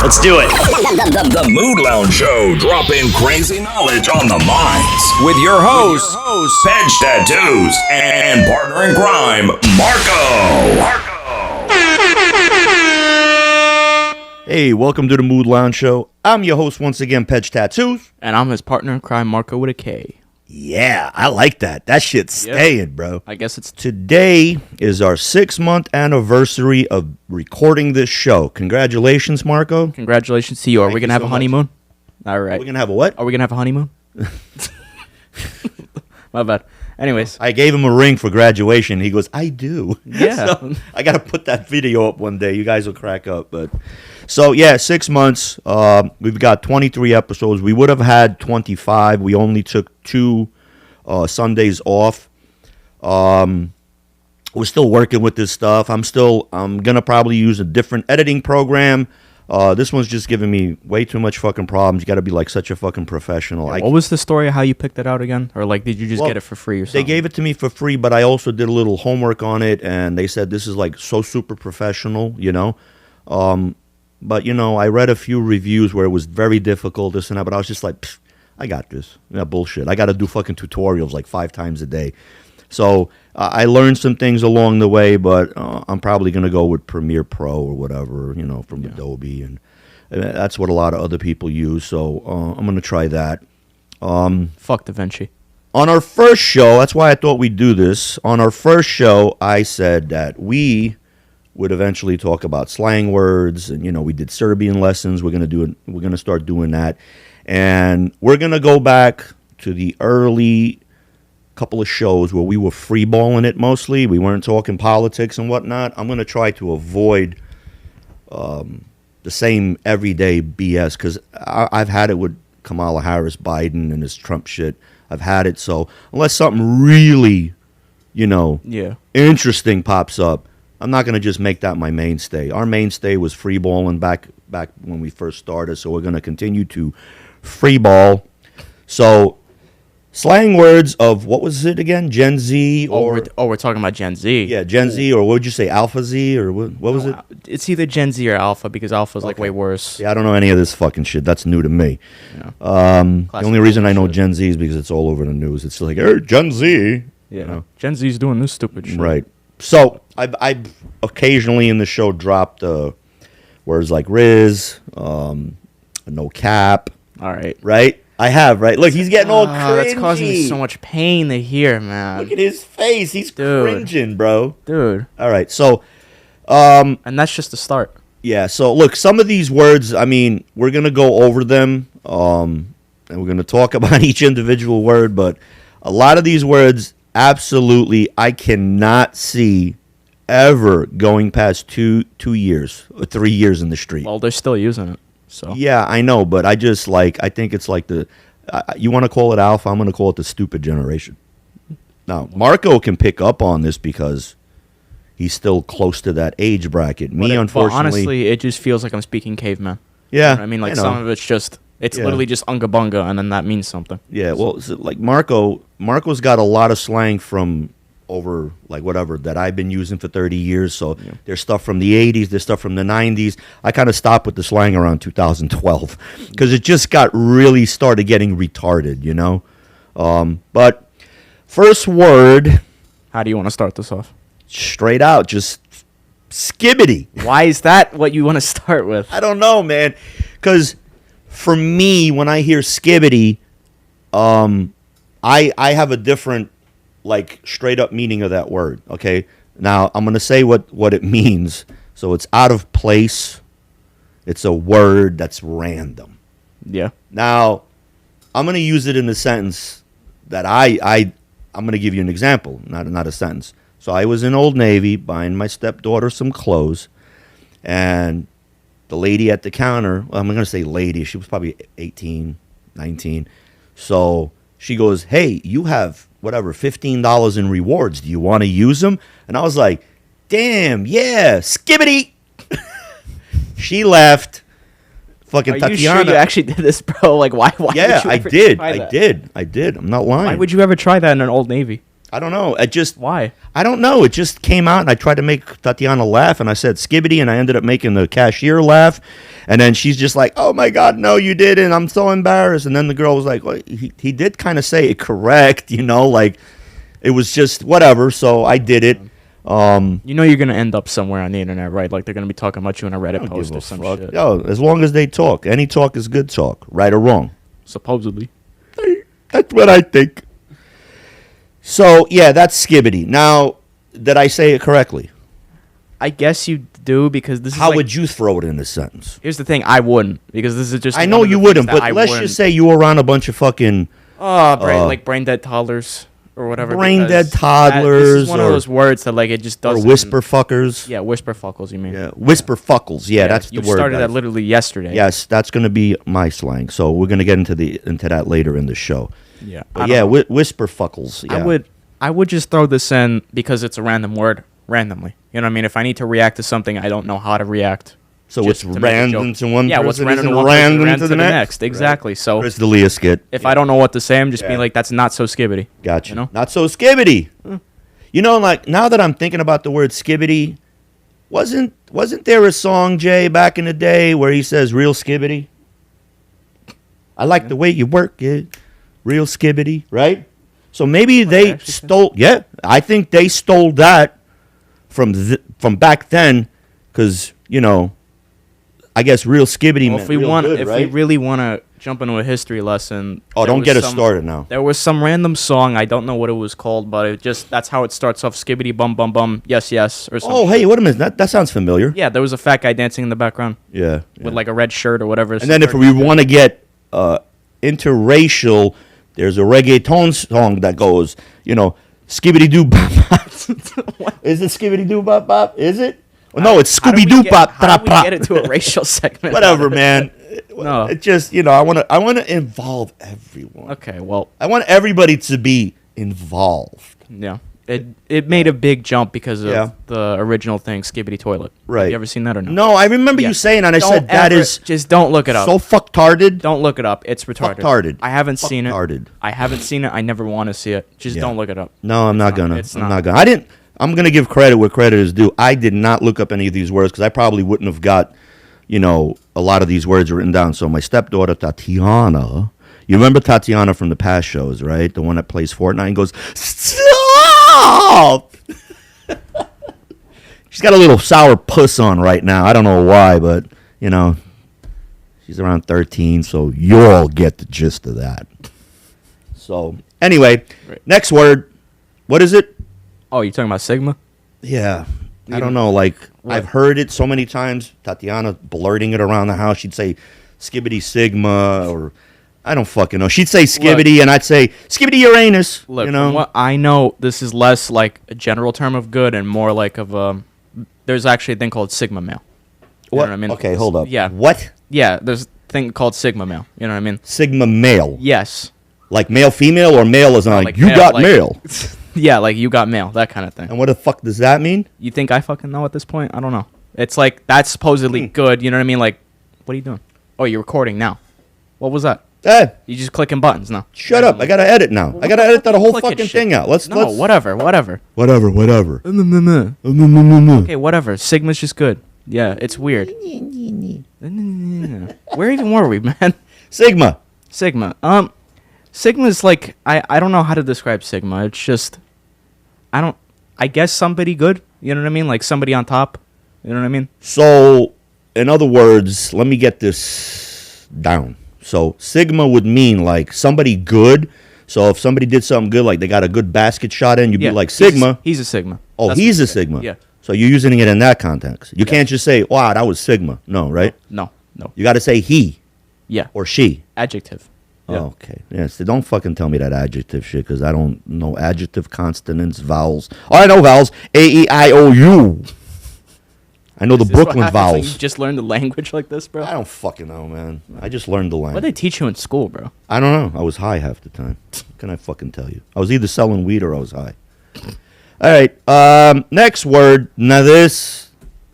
Let's do it. The Mood Lounge Show, dropping crazy knowledge on the minds. With your hosts, Pedge Tattoos, and partner in crime, Marko. Hey, welcome to the Mood Lounge Show. I'm your host once again, Pedge Tattoos. And I'm his partner in crime, Marko with a K. Yeah, I like that. That shit's staying, bro. I guess it's... Today is our 6-month anniversary of recording this show. Congratulations, Marko. Congratulations to you. Are we going to have a honeymoon? All right. We're going to have a what? Are we going to have a honeymoon? My bad. Anyways. I gave him a ring for graduation. He goes, I do. Yeah. So I got to put that video up one day. You guys will crack up. But so, yeah, 6 months. We've got 23 episodes. We would have had 25. We only took 2 Sundays off. We're still working with this stuff. I'm going to probably use a different editing program. This one's just giving me way too much fucking problems. You got to be like such a fucking professional. What was the story of how you picked it out again? Or like, did you just get it for free or something? They gave it to me for free, but I also did a little homework on it, and they said this is like so super professional, you know. But, you know, I read a few reviews where it was very difficult, this and that, but I was just like, I got this. Yeah, bullshit. I got to do fucking tutorials like 5 times a day. So I learned some things along the way, but I'm probably going to go with Premiere Pro or whatever, you know, from Adobe. And that's what a lot of other people use. So I'm going to try that. Fuck DaVinci. On our first show, that's why I thought we'd do this. On our first show, I said that we would eventually talk about slang words. And, you know, we did Serbian lessons. We're going to start doing that. And we're going to go back to the early couple of shows where we were freeballing it mostly. We weren't talking politics and whatnot. I'm going to try to avoid the same everyday BS because I've had it with Kamala Harris, Biden, and this Trump shit. I've had it. So unless something really, you know, interesting pops up, I'm not going to just make that my mainstay. Our mainstay was freeballing back when we first started, so we're going to continue to freeball. So slang words of, what was it again? Gen Z? Or we're talking about Gen Z. Yeah, Gen Z, or what would you say, Alpha Z, or what was it? It's either Gen Z or Alpha, because Alpha's like way worse. Yeah, I don't know any of this fucking shit. That's new to me. Yeah. The only reason I know Gen Z is because it's all over the news. It's like, hey, Gen Z. Yeah, you know? Gen Z's doing this stupid shit. Right. So I occasionally in the show dropped words like Riz, no cap. All right. Right? I have, right? Look, he's getting all cringy. That's causing me so much pain to hear, man. Look at his face. He's cringing, bro. Dude. All right, so... and that's just the start. Yeah, so look, some of these words, I mean, we're going to go over them, and we're going to talk about each individual word, but a lot of these words, absolutely, I cannot see ever going past 2 years or 3 years in the street. Well, they're still using it. So. Yeah, I know, but I think it's like you want to call it alpha, I'm going to call it the stupid generation. Now, Marko can pick up on this because he's still close to that age bracket. Unfortunately. Honestly, it just feels like I'm speaking caveman. Yeah. You know I mean, like some of it's just, literally just unga bunga, and then that means something. Yeah, well, so like Marko's got a lot of slang from over, like, whatever, that I've been using for 30 years. So there's stuff from the 80s, there's stuff from the 90s. I kind of stopped with the slang around 2012 because it just really started getting retarded, you know? But first word. How do you want to start this off? Straight out, just skibbity. Why is that what you want to start with? I don't know, man. Because for me, when I hear skibbity, I have a different, like, straight up meaning of that word. Okay, now I'm gonna say what it means. So it's out of place. It's a word that's random. Yeah. Now I'm gonna use it in the sentence that I'm gonna give you an example, not a sentence. So I was in Old Navy buying my stepdaughter some clothes, and the lady at the counter, well, I'm gonna say lady, she was probably 18, 19. So she goes, hey, you have whatever, $15 in rewards. Do you want to use them? And I was like, damn, yeah, skibbity. She left. Fucking Are Tatiana. you sure you actually did this, bro? Like, why? Yeah, would you I did. I'm not lying. Why would you ever try that in an Old Navy? I don't know. Why? I don't know. It just came out, and I tried to make Tatiana laugh, and I said skibbity, and I ended up making the cashier laugh. And then she's just like, oh my God, no, you didn't. I'm so embarrassed. And then the girl was like, well, he did kind of say it correct, like it was just whatever. So I did it. You know you're going to end up somewhere on the internet, right? Like they're going to be talking about you in a Reddit post or some shit. Yo, as long as they talk. Any talk is good talk, right or wrong. Supposedly. That's what I think. So, yeah, that's skibbity. Now, did I say it correctly? I guess you do because this is How would you throw it in a sentence? Here's the thing, I wouldn't because this is just I know you wouldn't, but let's just say you were around a bunch of fucking... like brain dead toddlers or whatever. Brain dead toddlers. This is one of those words that like it just doesn't... Or whisper fuckers. Yeah, whisper fuckles, you mean. Yeah, whisper fuckles. Yeah, that's the word. You started guys. that literally yesterday. Yes, that's going to be my slang. So we're going to get into that later in the show. Yeah. But yeah, whisper fuckles. Yeah. I would just throw this in because it's a random word randomly. You know what I mean? If I need to react to something, I don't know how to react. So it's random to one person. Yeah, what's random to one random person, to the next? Exactly. Right. So Chris D'Elia skit. If I don't know what to say, I'm just being like, that's not so skibbity. Gotcha. You know? Not so skibbity. Like now that I'm thinking about the word skibbity, wasn't there a song, Jay, back in the day where he says real skibbity? I like the way you work it. Real skibbity, right? So maybe they stole. Yeah, I think they stole that from back then, because I guess real skibbity. Well, meant real good, right? we really want to jump into a history lesson. Don't get us started now. There was some random song, I don't know what it was called, but that's how it starts off: skibbity bum bum bum, yes yes, or something. Oh, hey, wait a minute, that sounds familiar. Yeah, there was a fat guy dancing in the background. Yeah, with like a red shirt or whatever. And then if we want to get interracial. There's a reggaeton song that goes, skibbity doo bop bop. Is it skibbity doo bop bop? Is it? Well, no, it's Scooby Doo bop. How do we get into a racial segment? Whatever, man. No, it's just I want to involve everyone. Okay, well, I want everybody to be involved. Yeah. It made a big jump because of the original thing, Skibbity Toilet. Right. Have you ever seen that or no? No, I remember you saying that. And I said that is just don't look it up. So fucktarded. Don't look it up. It's retarded. Fucktarded. I haven't seen it. Fucktarded. I haven't seen it. I never want to see it. Just don't look it up. No, I'm not gonna. I'm not gonna. I'm gonna give credit where credit is due. I did not look up any of these words because I probably wouldn't have got, a lot of these words written down. So my stepdaughter Tatiana. You remember Tatiana from the past shows, right? The one that plays Fortnite and goes, stop! She's got a little sour puss on right now. I don't know why, but, she's around 13, so you'll get the gist of that. So, anyway, next word. What is it? Oh, you're talking about Sigma? Yeah. I don't know. I've heard it so many times. Tatiana blurting it around the house. She'd say skibbity Sigma or... I don't fucking know. She'd say skibbity, and I'd say skibbity Uranus. Look, from what I know, this is less like a general term of good and more like of a... There's actually a thing called Sigma male. You know what I mean? Okay, hold up. Yeah. What? Yeah, there's a thing called Sigma male. You know what I mean? Sigma male? Yes. Like male, female, or male is not like you got male? Yeah, like you got mail, that kind of thing. And what the fuck does that mean? You think I fucking know at this point? I don't know. It's like, that's supposedly good, you know what I mean? Like, what are you doing? Oh, you're recording now. What was that? You just clicking buttons now. Shut up. I gotta edit now. I gotta edit that whole fucking thing out. Let's whatever. Whatever. Okay, whatever. Sigma's just good. Yeah, it's weird. Where even were we, man? Sigma. Sigma's like, I don't know how to describe Sigma. It's just, I guess somebody good. You know what I mean? Like somebody on top. You know what I mean? So, in other words, let me get this down. So Sigma would mean like somebody good. So if somebody did something good, like they got a good basket shot in, you'd be like Sigma. He's a Sigma. Oh, he's a Sigma. Yeah. So you're using it in that context. You can't just say, wow, that was Sigma. No, right? No. You got to say he. Yeah. Or she. Adjective. Yeah. Okay. Yeah, so don't fucking tell me that adjective shit because I don't know adjective, consonants, vowels. Oh, I know vowels. A-E-I-O-U. I know the Brooklyn vowels. You just learned the language like this, bro? I don't fucking know, man. I just learned the language. What did they teach you in school, bro? I don't know. I was high half the time. What can I fucking tell you? I was either selling weed or I was high. All right. Next word. Now this.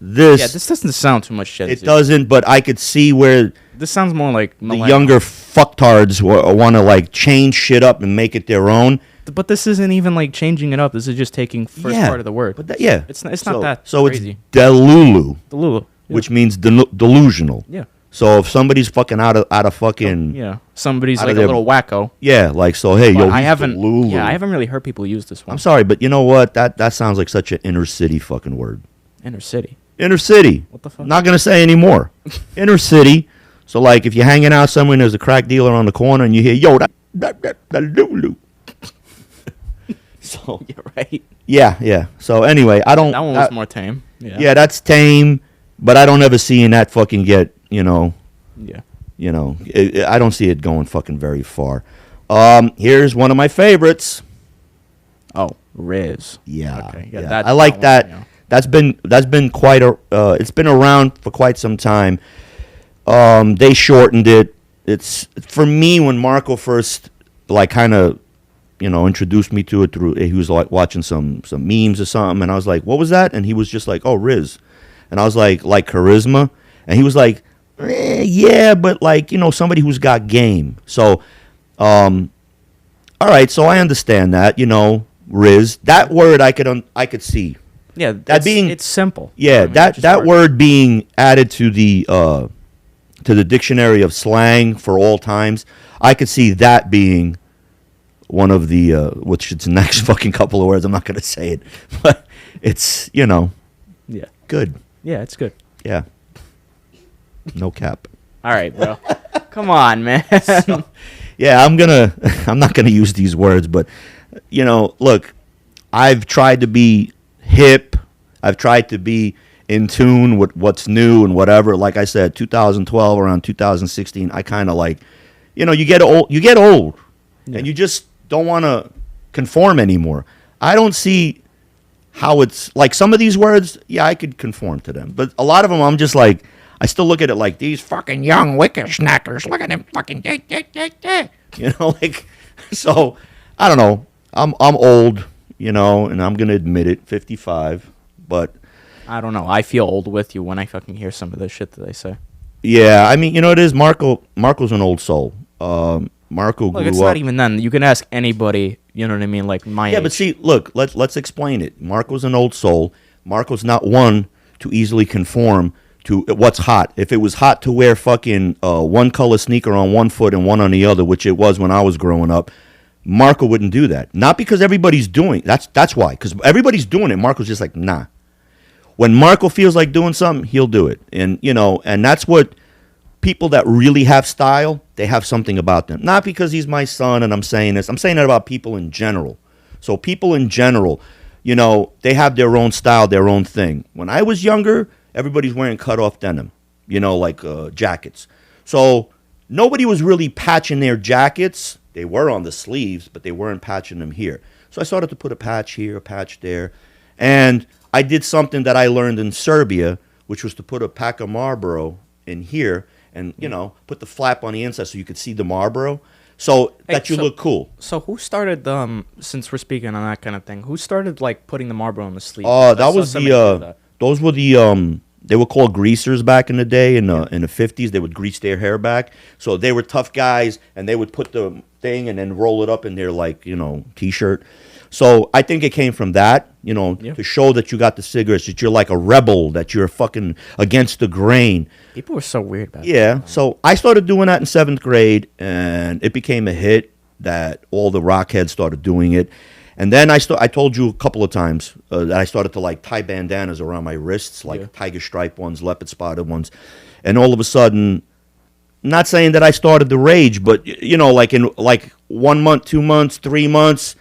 Yeah, this doesn't sound too much shit. It doesn't, but I could see where this sounds more like the younger fucktards want to like change shit up and make it their own. But this isn't even like changing it up. This is just taking first part of the word. But it's not that so crazy. It's delulu. Delulu. Which means delusional. Yeah. So if somebody's fucking out of fucking Yeah, somebody's out like of a their- little wacko. yeah, like so. Hey, But yo, I he's haven't. Delulu. Yeah, I haven't really heard people use this one. I'm sorry, but you know what? That sounds like such an inner city fucking word. Inner city. Inner city. What the fuck? Not gonna say anymore. Inner city. So like, if you're hanging out somewhere and there's a crack dealer on the corner and you hear, yo, that Lulu. So You're right. yeah. So anyway, I don't. That one was more tame. Yeah. Yeah, that's tame, but I don't ever see that fucking get. Yeah. I don't see it going fucking very far. Here's one of my favorites. Oh, Riz. Yeah, Okay. yeah. That, I like one, that. yeah. That's been quite a. It's been around for quite some time. They shortened it. It's for me when Marco first like kind of, introduced me to it through. He was like watching some memes or something, and I was like, "What was that?" And he was just like, "Oh, Riz," and I was like charisma, and he was like, "Yeah, but like somebody who's got game." So, all right, so I understand that Riz. That word I could see. Yeah. That being it's simple. Yeah, I mean, that just that work. word being added to the dictionary of slang for all times, I could see that being one of the which it's the next fucking couple of words. I'm not going to say it, but it's Yeah. good. Yeah, it's good. Yeah, no cap. All right, bro. Come on, man. Yeah, I'm not gonna use these words, but look, I've tried to be hip. I've tried to be in tune with what's new and whatever. Like I said, 2012 around 2016, I kind of like, you get old. You get old, and you just don't want to conform anymore. I don't see how it's like some of these words. Yeah, I could conform to them, but a lot of them, I'm just like, I still look at it like these fucking young whippersnackers. Look at them fucking, like. So I don't know. I'm old, and I'm gonna admit it. 55, but. I don't know. I feel old with you when I fucking hear some of the shit that they say. Yeah, I mean, it is Marco's an old soul. Marco Look, grew it's up. not even then. You can ask anybody, you know what I mean, like my Yeah, age. but see, look, let's explain it. Marco's an old soul. Marco's not one to easily conform to what's hot. If it was hot to wear fucking one color sneaker on one foot and one on the other, which it was when I was growing up, Marco wouldn't do that. Not because everybody's doing. That's why. Because everybody's doing it. Marco's just like, nah. When Marco feels like doing something, he'll do it. And and that's what people that really have style, they have something about them. Not because he's my son and I'm saying this. I'm saying that about people in general. So people in general, they have their own style, their own thing. When I was younger, everybody's wearing cut-off denim, like jackets. So nobody was really patching their jackets. They were on the sleeves, but they weren't patching them here. So I started to put a patch here, a patch there. And I did something that I learned in Serbia, which was to put a pack of Marlboro in here and, put the flap on the inside so you could see the Marlboro. So that you look cool. So who started, since we're speaking on that kind of thing, who started, like, putting the Marlboro on the sleeve? That was those were the, they were called greasers back in the day in the 50s. They would grease their hair back. So they were tough guys, and they would put the thing and then roll it up in their, like, T-shirt. So I think it came from that, to show that you got the cigarettes, that you're like a rebel, that you're fucking against the grain. People were so weird about Yeah. that. So I started doing that in 7th grade, and it became a hit that all the rockheads started doing it. And then I told you a couple of times that I started to like tie bandanas around my wrists, like tiger stripe ones, leopard spotted ones. And all of a sudden, not saying that I started the rage, but like in like 1 month, 2 months, 3 months,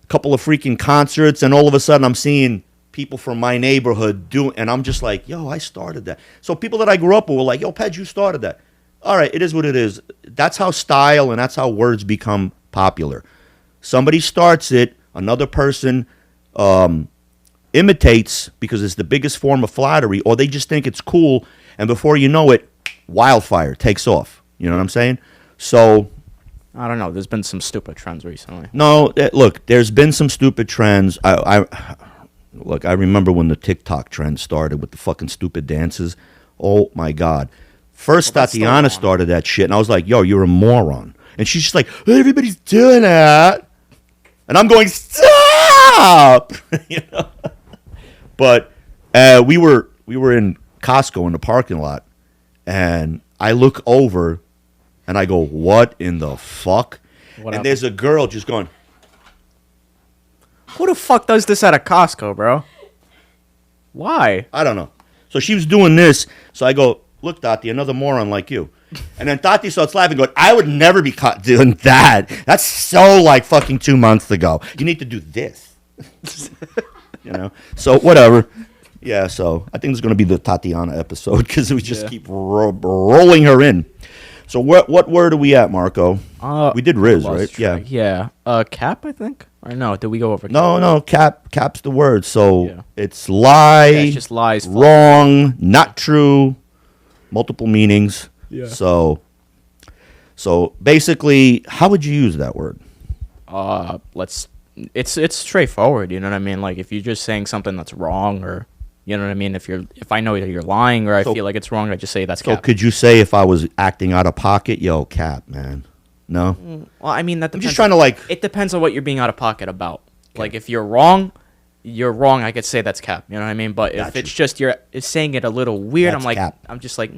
couple of freaking concerts, and all of a sudden I'm seeing people from my neighborhood do, and I'm just like, yo, I started that. So people that I grew up with were like, yo, Ped, you started that. All right, it is what it is. That's how style and that's how words become popular. Somebody starts it, another person imitates because it's the biggest form of flattery, or they just think it's cool, and before you know it, wildfire takes off. You know what I'm saying? So I don't know. There's been some stupid trends recently. no, look, there's been some stupid trends. I remember when the TikTok trend started with the fucking stupid dances. Oh my God! First, Well, that's still Tatiana wrong. started that shit, and I was like, "Yo, you're a moron." And she's just like, "Everybody's doing that," and I'm going, "Stop!" But we were in Costco in the parking lot, and I look over, and I go, "What in the fuck?" What and happened? there's a girl just going, Who the fuck does this at a Costco, bro? Why? I don't know. So she was doing this. So I go, "Look, Tati, another moron like you." And then Tati starts laughing, going, "I would never be caught doing that. That's so like fucking 2 months ago. You need to do this." You know? So whatever. Yeah, so I think it's going to be the Tatiana episode because we just keep rolling her in. So what word are we at, Marco? We did Riz, Lost right? track. Yeah. Cap, I think? Or no, did we go over cap? No, cap's the word. So Yeah. it's lie, Yeah, it's just lies. wrong, not true, multiple meanings. Yeah. So basically, how would you use that word? It's straightforward, you know what I mean? Like if you're just saying something that's wrong, or you know what I mean, if I know that you're lying, or I feel like it's wrong, I just say that's So cap. could you say if I was acting out of pocket, yo, cap, man? No? Well, I mean that I'm depends. just trying to like It depends on what you're being out of pocket about. Like if you're wrong, I could say that's cap. You know what I mean? But if Gotcha. it's just you're saying it a little weird, That's I'm like, cap. I'm just like,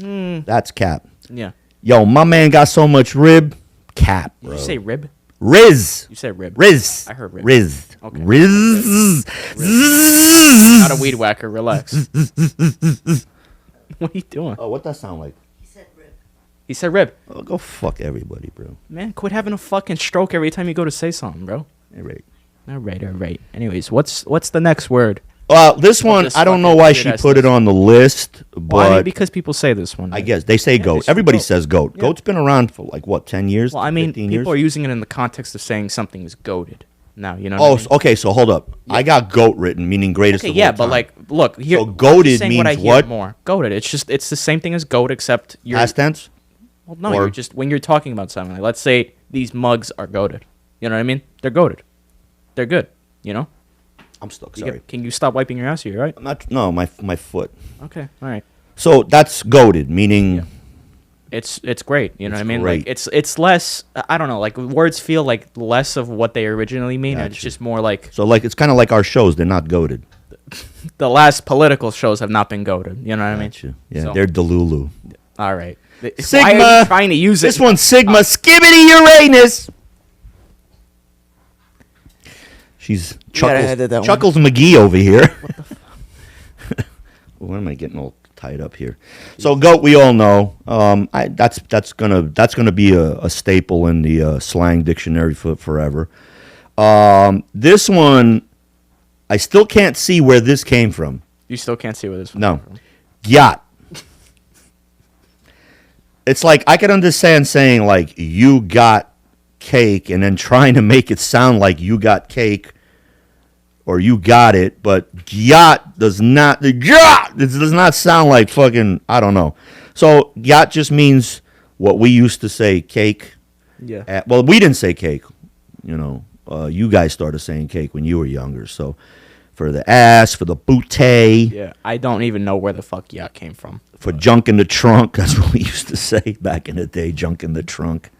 that's cap. yeah. Yo, my man got so much rib, cap, Did bro. you say rib? Riz. You said rib. Riz. I heard rib. Riz. Okay. Riz. Not a weed whacker. Relax. What are you doing? Oh, what that sound like? He said rib. Oh, go fuck everybody, bro. Man, quit having a fucking stroke every time you go to say something, bro. Hey, right. All right. Anyways, what's the next word? This one, this I don't know fucking why she weird-ass put it on the list, but Well, I mean, because people say this one. I guess they say they goat. say Everybody goat. says goat. Yeah. Goat's been around for like what, 10 years? Well, I mean, 15 people years? are using it in the context of saying something is goated. Now, you know. What I Oh, mean? okay. So hold up. I got goat written, meaning greatest. Okay, of yeah, all but time. like, look here. So I'm just goated saying what I means hear what? More goated. It's the same thing as goat, except you're. Past tense. Well, no, or- you're just when you're talking about something. Like, let's say these mugs are goated. You know what I mean? They're goated. They're good. You know. I'm stuck. You Sorry. can you stop wiping your ass? Are you all right? I'm not. No, my foot. Okay. All right. So that's goated, meaning It's great. You know It's what I mean? great. Like it's less. I don't know. Like words feel like less of what they originally mean, and it's Gotcha. just more like so like it's kind of like our shows. They're not goated. the last political shows have not been goated. You know what I mean? Gotcha. Yeah, So- they're Delulu. All right. Why are Sigma. you trying to use it? This one's Sigma Skibbity Uranus. She's gotta edit that Chuckles, one. Chuckles McGee over here. Why am I getting all tied up here? So goat, we all know. That's gonna be a staple in the slang dictionary for forever. This one, I still can't see where this came from. You still can't see where this. No, yacht. It's like I could understand saying like you got cake and then trying to make it sound like you got cake or you got it, but yacht does not. Yacht it does not sound like fucking. I don't know. So yacht just means what we used to say cake. Yeah. Well, we didn't say cake. You know, you guys started saying cake when you were younger. So for the ass, for the bootay. Yeah. I don't even know where the fuck yacht came from. For junk in the trunk. That's what we used to say back in the day, junk in the trunk.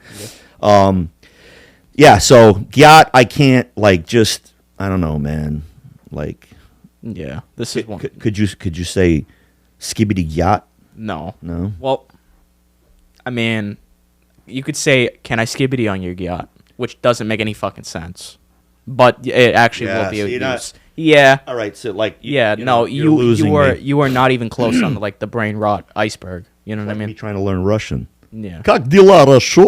Yeah, so yacht, I can't like just I don't know, man. Like Yeah. This is one. could you say skibbity yacht? No. No. Well, I mean, you could say, "Can I skibbity on your yacht?" Which doesn't make any fucking sense, but it actually Yeah, will be so a you're not- use. Yeah. All right, so like Yeah. you No. know, you're losing me. You are not even close on like the brain rot iceberg. You know what Like I me mean? trying to learn Russian. Yeah. Как дела, Russia?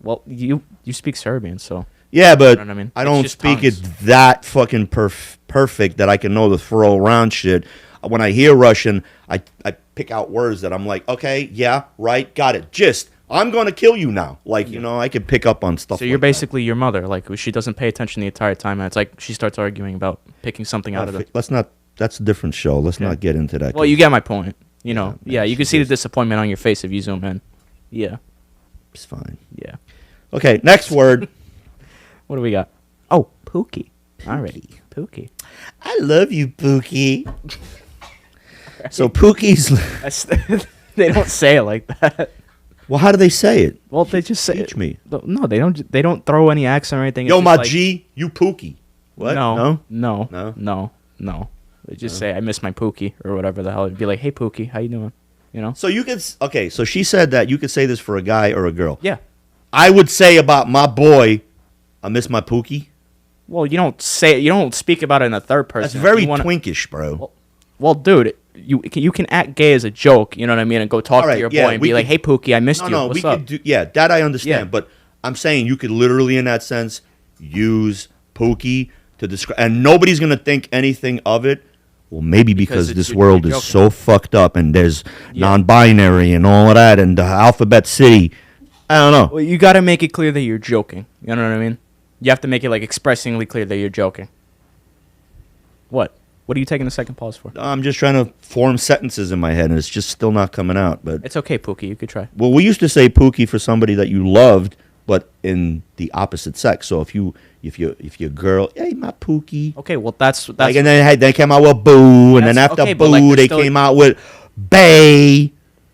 Well, you speak Serbian, so Yeah, but You know what I mean? I It's don't just speak it tongues. that fucking perfect that I can know the throw around shit. When I hear Russian, I pick out words that I'm like, okay, yeah, right, got it. Just, I'm going to kill you now. Like, you know, I can pick up on stuff so like you're that. basically your mother. Like she doesn't pay attention the entire time, and it's like she starts arguing about picking something out of the. Let's not, that's a different show. Let's Yeah. not get into that. Well, you get my point. You know, Yeah, you she can see the just- disappointment on your face if you zoom in. Yeah, It's fine. yeah. Okay, next word. What do we got? Oh, Pookie. All right, Pookie. I love you, Pookie. So Pookie's, That's, they don't say it like that. well, how do they say it? Well, they just say Teach me. No, they don't. They don't throw any accent or anything. Yo, It's my just like, G, you Pookie. What? No, No? no. They just say I miss my Pookie or whatever the hell. It'd be like, hey Pookie, how you doing? You know? So you could okay. So she said that you could say this for a guy or a girl. Yeah. I would say about my boy, I miss my Pookie. Well, you don't speak about it in the third person. That's very You wanna- twinkish, bro. Well, dude, you can act gay as a joke. You know what I mean? And go talk All right, to your yeah, boy and we be like, could- "Hey, Pookie, I missed No, you. no, What's we up?" could do. Yeah, that I understand. Yeah. But I'm saying you could literally, in that sense, use Pookie to describe, and nobody's gonna think anything of it. Well, maybe because it's- this world you're is joking. so fucked up, and there's non-binary and all of that, and the alphabet city. I don't know. Well, you got to make it clear that you're joking. You know what I mean? You have to make it like expressingly clear that you're joking. What? What are you taking a second pause for? I'm just trying to form sentences in my head, and it's just still not coming out. But It's okay, Pookie. You could try. well, we used to say Pookie for somebody that you loved, but in the opposite sex. So if your girl, hey, my Pookie. Okay, well that's Like, and then they came out with Boo, and then That's- after okay, but, Boo, like, they're they still- came out with Bay.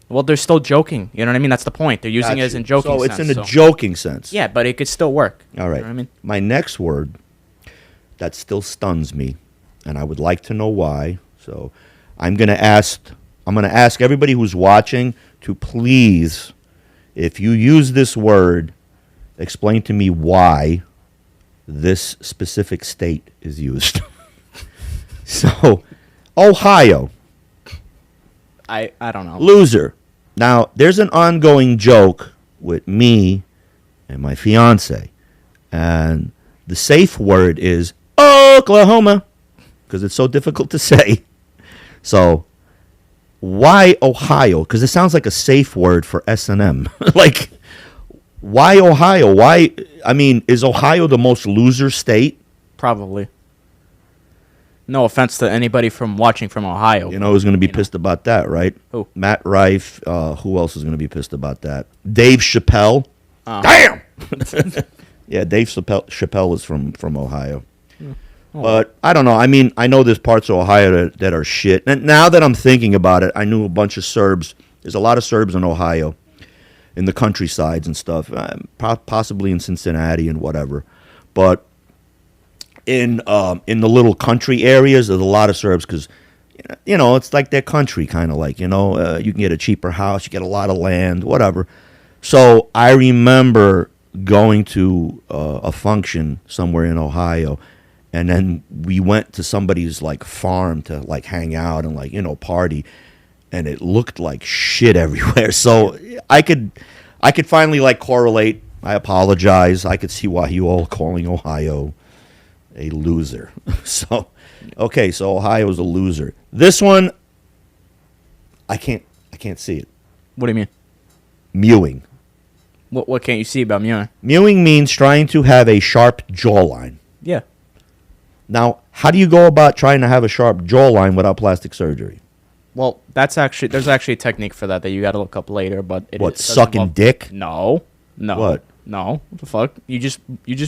well, they're still joking. You know what I mean? That's the point. They're using it as in joking. So it's sense, in a joking sense. Yeah, but it could still work. All right. You know what I mean? My next word that still stuns me, and I would like to know why. So I'm gonna ask everybody who's watching to please, if you use this word, explain to me why this specific state is used. So, Ohio, I don't know. loser. Now, there's an ongoing joke with me and my fiance, and the safe word is Oklahoma because it's so difficult to say. So, why Ohio? Because it sounds like a safe word for S&M. Like, why Ohio? Why? I mean, is Ohio the most loser state? Probably. No offense to anybody from watching from Ohio. You know who's going to be pissed about that, right? Who? Matt Rife. Who else is going to be pissed about that? Dave Chappelle. Uh-huh. Damn! Yeah, Dave Chappelle is from Ohio. Oh. But I don't know. I mean, I know there's parts of Ohio that are shit. And now that I'm thinking about it, I knew a bunch of Serbs. There's a lot of Serbs in Ohio, in the countrysides and stuff, possibly in Cincinnati and whatever. But in the little country areas, there's a lot of Serbs because, you know, it's like their country, kind of like, you know, you can get a cheaper house, you get a lot of land, whatever. So I remember going to a function somewhere in Ohio, and then we went to somebody's like farm to like hang out and like, you know, party, and it looked like shit everywhere. So I could finally like correlate. I apologize. I could see why you all calling Ohio a loser. So, okay, so Ohio is a loser. This one, I can't see it. What do you mean? Mewing. What can't you see about me? Mewing means trying to have a sharp jawline. Yeah. Now, how do you go about trying to have a sharp jawline without plastic surgery? Well, there's actually a technique for that you got to look up later. But What, doesn't sucking involve- dick? No. What? No. What the fuck? You just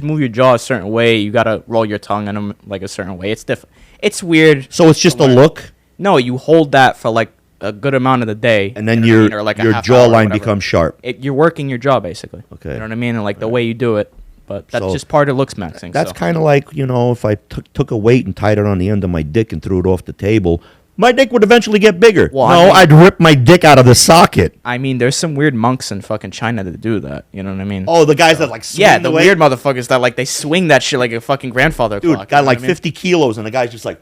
move your jaw a certain way. You gotta roll your tongue in them like a certain way. It's different. It's weird. So it's just a look, No, you hold that for like a good amount of the day, and then you know what I your mean? Or like a your half hour or jawline whatever. becomes sharp. You're working your jaw basically. Okay. You know what I mean? And like the way you do it. But that's So just part of looks maxing. That's so. kind of like, you know, if I took a weight and tied it on the end of my dick and threw it off the table, my dick would eventually get bigger. Well, no, I mean- I'd rip my dick out of the socket. I mean, there's some weird monks in fucking China that do that. You know what I mean? Oh, the guys that like swing yeah, the way? weird motherfuckers that like they swing that shit like a fucking grandfather Dude, clock. got you know like what I mean? 50 kilos, and the guy's just like,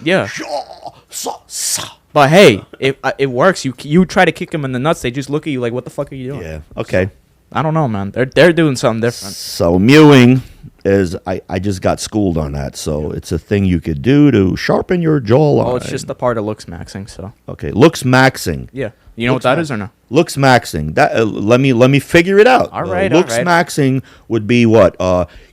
Yeah. shaw, saw, saw. But hey, it works. You try to kick them in the nuts, they just look at you like, what the fuck are you doing? Yeah, okay. I don't know, man. They're doing something different. So mewing is, I just got schooled on that. So it's a thing you could do to sharpen your jawline. Oh, it's just a part of looks maxing. So Okay, looks maxing. yeah, you know Looks what that max- is or no? Looks maxing. That let me figure it out. All right, Looks all right. maxing would be what?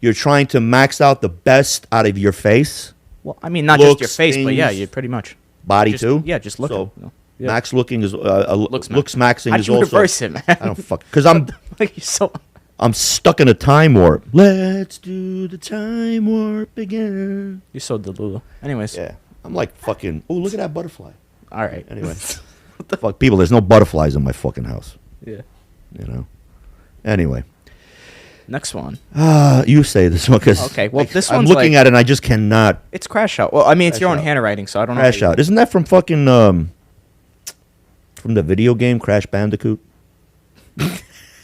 You're trying to max out the best out of your face, Well, I mean, not just your Looks, face, but yeah, things, you pretty much. body Just- too. Yeah, just look. So Yeah. max looking is Looks looks maxing How'd is you also. reverse it, man? I don't fuck because I'm Like you're so. I'm stuck in a time warp. Let's do the time warp again. You're so delulu. Anyways, Yeah, I'm like fucking. Oh, look at that butterfly. all right. Anyway, fuck people. There's no butterflies in my fucking house. Yeah. You know. Anyway, Next one. you say this one because Okay, well, this I'm one's looking like- at it and I just cannot It's crash out. Well, I mean, it's your own Crash Out. handwriting, so I don't know. crash how you- out. Isn't that from fucking from the video game Crash Bandicoot?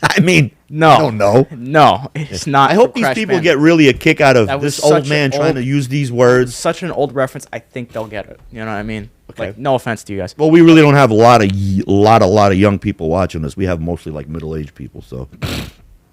I mean, No. I don't know. No, it's not. I hope for these Crash people Bandicoot. get really a kick out of That was this old such an man trying old- to use these words. Such an old reference. I think they'll get it. You know what I mean? Okay. Like, no offense to you guys. Well, we really don't have a lot of young people watching this. We have mostly like middle-aged people. So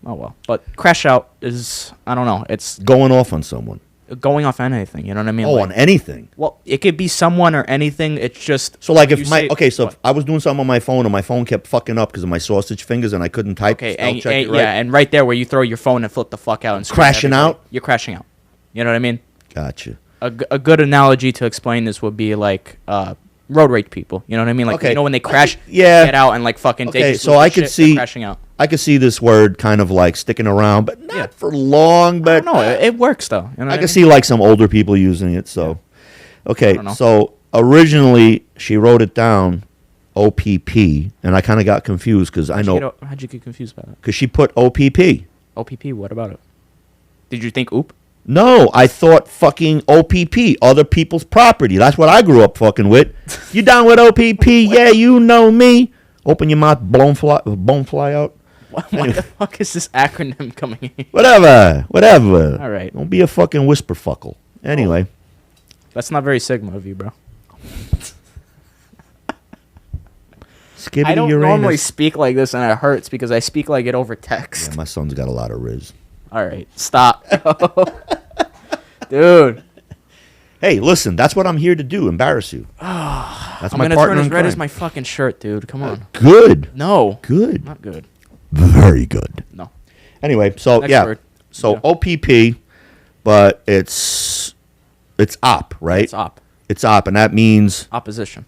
Oh well. But crash out is, I don't know. It's going off on someone. going off anything. You know what I mean? Oh, Like, on anything. well, it could be someone or anything. It's just So like you if my say- okay, so what? if I was doing something on my phone and my phone kept fucking up because of my sausage fingers and I couldn't type. Okay, spell and, check it and- right. yeah, and right there where you throw your phone and flip the fuck out and scream at Crashing everybody, out? You're crashing out. You know what I mean? Gotcha. A good analogy to explain this would be like road rage people. You know what I mean? Like Okay. you know when they crash, yeah. get out and like fucking. Okay, they just so lose I their could shit, see- they're crashing out. I could see this word kind of like sticking around, but not Yeah. for long. But No, it works though. You know what I mean? can see like some older people using it. So, okay. don't know. So originally she wrote it down, OPP, and I kind of got confused because I know How'd you get confused by that? because she put OPP. OPP. What about it? Did you think oop? No, I thought fucking OPP, other people's property. That's what I grew up fucking with. You down with OPP? Yeah, you know me. Open your mouth, bone fly out. Why the fuck is this acronym coming in? Whatever. All right. Don't be a fucking whisper fuckle. Anyway, That's not very Sigma of you, bro. Skibbity I don't Uranus. normally speak like this, and it hurts because I speak like it over text. Yeah, my son's got a lot of riz. All right, stop, dude. Hey, listen, that's what I'm here to do. Embarrass you. That's I'm my gonna partner turn as in red as crime. my fucking shirt, dude. Come on. Good. No, Good. not good. Very good. No. Anyway, so Next yeah. word. So Yeah. OPP, but it's op, right? It's op. It's op, and that means Opposition.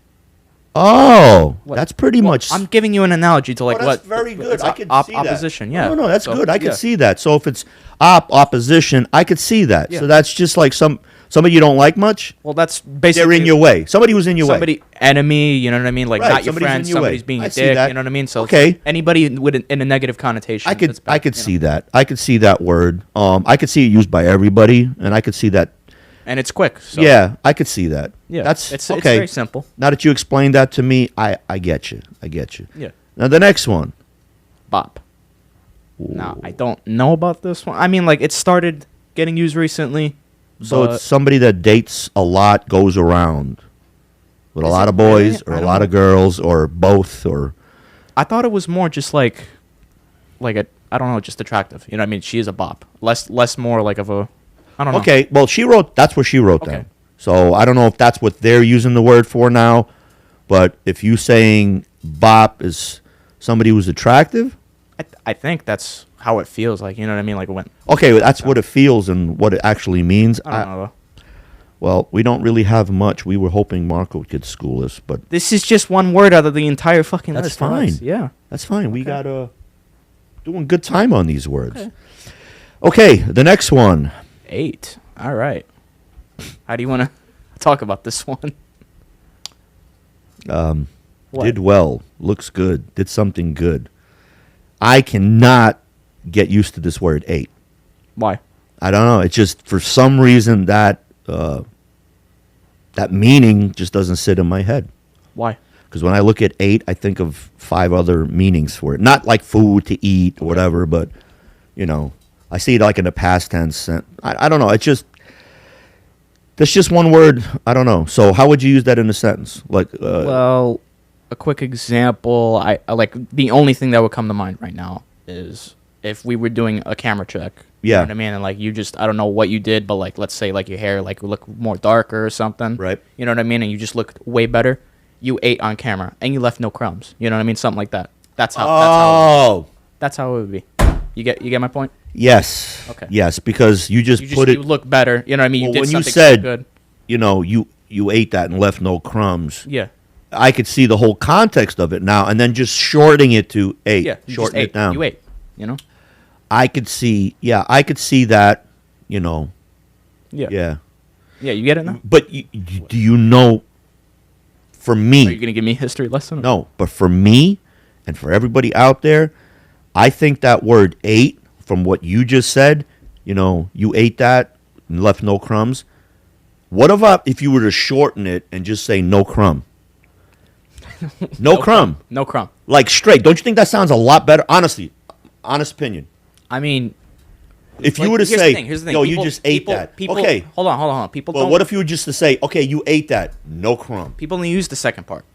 What? That's pretty much. I'm giving you an analogy to like Oh, that's what. very good. It's I could see that. opposition. Yeah. No, that's So, good. I could yeah. see that. So if it's opposition, I could see that. Yeah. So that's just like somebody you don't like much. Well, that's basically They're in your way. Somebody who's in your way. somebody enemy. You know what I mean? Like Right, not your somebody's in friend. your way. Somebody's being I a see dick. that. You know what I mean? So Okay. anybody with in a negative connotation. I could that's bad, you know? see that. I could see that word. I could see it used by everybody, and I could see that. And it's quick. So. Yeah, I could see that. Yeah. That's it's okay. very simple. Now that you explained that to me, I get you. I get you. Yeah. Now the next one. Bop. Now I don't know about this one. I mean, like it started getting used recently. So but it's somebody that dates a lot, goes around with a Is lot it of boys really? or I a don't lot know. of girls or both or. I thought it was more just like a I don't know, just attractive. You know what I mean? She is a bop. Less more like of a I don't know. Okay, well, that's what she wrote Okay. down. So I don't know if that's what they're using the word for now, but if you saying bop is somebody who's attractive, I think that's how it feels like. You know what I mean? Like when okay, that's what it feels and what it actually means. I don't know. Though. Well, we don't really have much. We were hoping Marco could school us, but This is just one word out of the entire fucking That's list. relax. fine. Yeah. that's fine. We got doing good time on these words. Okay, the next one. 8. All right. How do you want to talk about this one? What? Did well, looks good, did something good. I cannot get used to this word 8. Why? I don't know. It's just for some reason that that meaning just doesn't sit in my head. Why? Because when I look at 8, I think of 5 other meanings for it. Not like food to eat or whatever, but I see it like in the past tense. I don't know. It's just that's just one word. I don't know. So how would you use that in a sentence? Like Well, a quick example. I like the only thing that would come to mind right now is if we were doing a camera check. You Yeah. know what I mean? And like you just I don't know what you did, but like let's say like your hair like look more darker or something. Right. You know what I mean? And you just looked way better. You ate on camera and you left no crumbs. You know what I mean? Something like that. That's how that's how it would be. You get my point? Yes. Okay. Yes, because you just You put it. you look better. You know what I mean? You Well, did when you something said- good. You ate that and left no crumbs. Yeah. I could see the whole context of it now, and then just shorting it to 8. Yeah. You just shorten ate. it down. You ate. You know? I could see. Yeah, I could see that. Yeah. Yeah. Yeah, you get it now? But do you know? For me, Are you gonna give me a history lesson? no. But for me, and for everybody out there, I think that word 8, from what you just said, you ate that and left no crumbs. What about if you were to shorten it and just say no crumb? No crumb. No crumb. Like straight. Don't you think that sounds a lot better? Honestly, honest opinion. I mean, If you like, were to here's say, the thing, here's the thing. yo, People- you just ate people- that. people- Okay. Hold on. People Well, don't. what if you were just to say, okay, you ate that, no crumb? People only use the second part.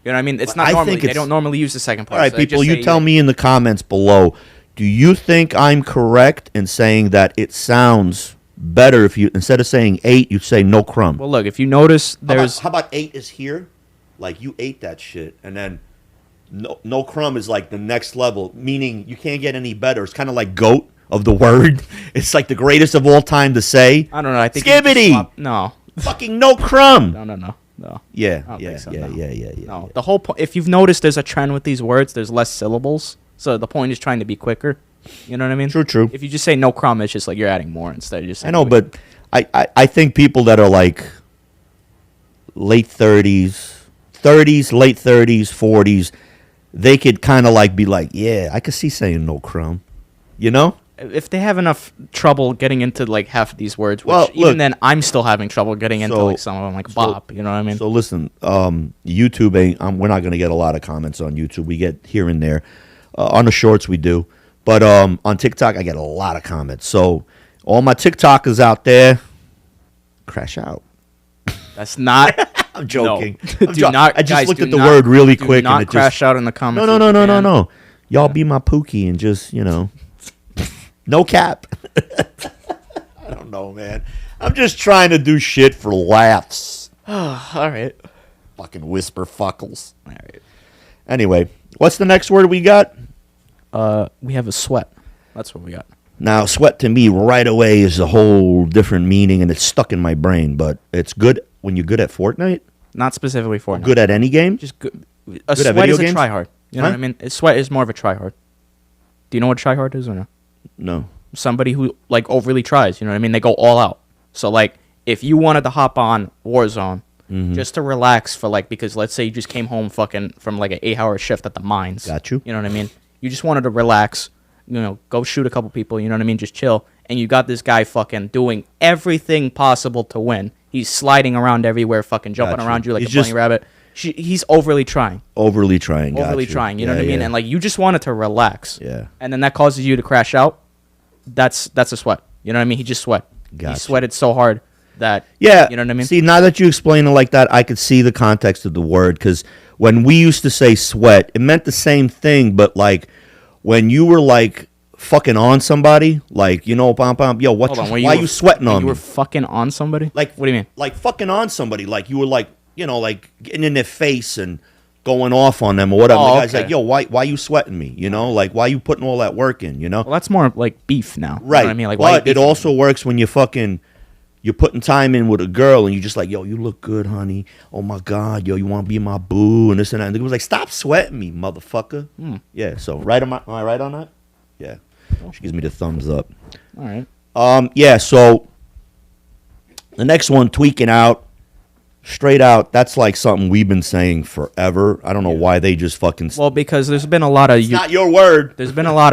You know what I mean? It's not I normally. think They it's- don't normally use the second part. All right, so they people, just you say, tell me in the comments below, do you think I'm correct in saying that it sounds better if you, instead of saying ate, you say no crumb? Well, look. If you notice, there's. How about ate is here? Like you ate that shit, and then no crumb is like the next level, meaning you can't get any better. It's kind of like goat of the word. It's like the greatest of all time to say. I don't know. I think you just Skibbity! swap- No. Fucking no crumb. No. Yeah, I don't yeah, think so, yeah, no. yeah. No. The whole point. If you've noticed, there's a trend with these words. There's less syllables. So the point is trying to be quicker. You know what I mean? True. If you just say no crumb, it's just like you're adding more instead of just. I Saying know, but I think people that are like late 30s, late 30s, 40s, they could kind of like be like, yeah, I could see saying no crumb. You know? if they have enough trouble getting into like half of these words, which Well, even look, then I'm still having trouble getting into so- like some of them, like bop. You know what I mean? So listen, YouTube ain't. We're not going to get a lot of comments on YouTube. We get here and there. On the shorts, we do. But on TikTok, I get a lot of comments. So all my TikTokers out there, crash out. That's not. I'm joking. No. I'm Do not. I just guys, looked do at the not- word really do quick Not and it crash just out in the comments. no. if you can. Y'all be my pookie and just no cap. I don't know, man. I'm just trying to do shit for laughs. All right. Fucking whisper fuckles. All right. Anyway, what's the next word we got? We have a sweat. That's what we got. Now, sweat to me right away is a whole different meaning, and it's stuck in my brain. But it's good when you're good at Fortnite. Not specifically for Good at any game. Just good. A Good at sweat video is a games? try hard. You know Huh? what I mean? A sweat is more of a try hard. Do you know what try hard is or no? No. Somebody who like overly tries. You know what I mean? They go all out. So like, if you wanted to hop on Warzone just to relax for like, because let's say you just came home fucking from like an 8-hour shift at the mines. Got you. You know what I mean? You just wanted to relax. Go shoot a couple people. You know what I mean? Just chill. And you got this guy fucking doing everything possible to win. He's sliding around everywhere, fucking jumping Got you. around you like He's a bunny just- rabbit. He's overly trying. Overly trying. got Overly you. trying. You know Yeah, what I mean? yeah. And like you just wanted to relax. Yeah. And then that causes you to crash out. That's a sweat. You know what I mean? He just sweat. Gotcha. He sweated so hard that. Yeah. You know what I mean? See, now that you explain it like that, I could see the context of the word. Because when we used to say sweat, it meant the same thing. But like when you were like fucking on somebody, like, pom pom, yo, Hold on, when why were- you sweating when on you me? were fucking on somebody? Like, what do you mean? Like fucking on somebody. Like you were like, like getting in their face and going off on them or whatever. Oh, The guy's okay. like, yo, why you sweating me? Like, why you putting all that work in? Well, that's more like beef now. You know Right. what I mean? Like, why you but it beefing? also works when you're putting time in with a girl and you just like, yo, you look good, honey. Oh my God, yo, you want to be my boo and this and that. And it was like, stop sweating me, motherfucker. Yeah. So am I right on that? Yeah. She gives me the thumbs up. All right. Yeah. So the next one, tweaking out, straight out. That's like something we've been saying forever. I don't know why they just fucking. Well, because there's been a lot of. It's not your word. There's been a lot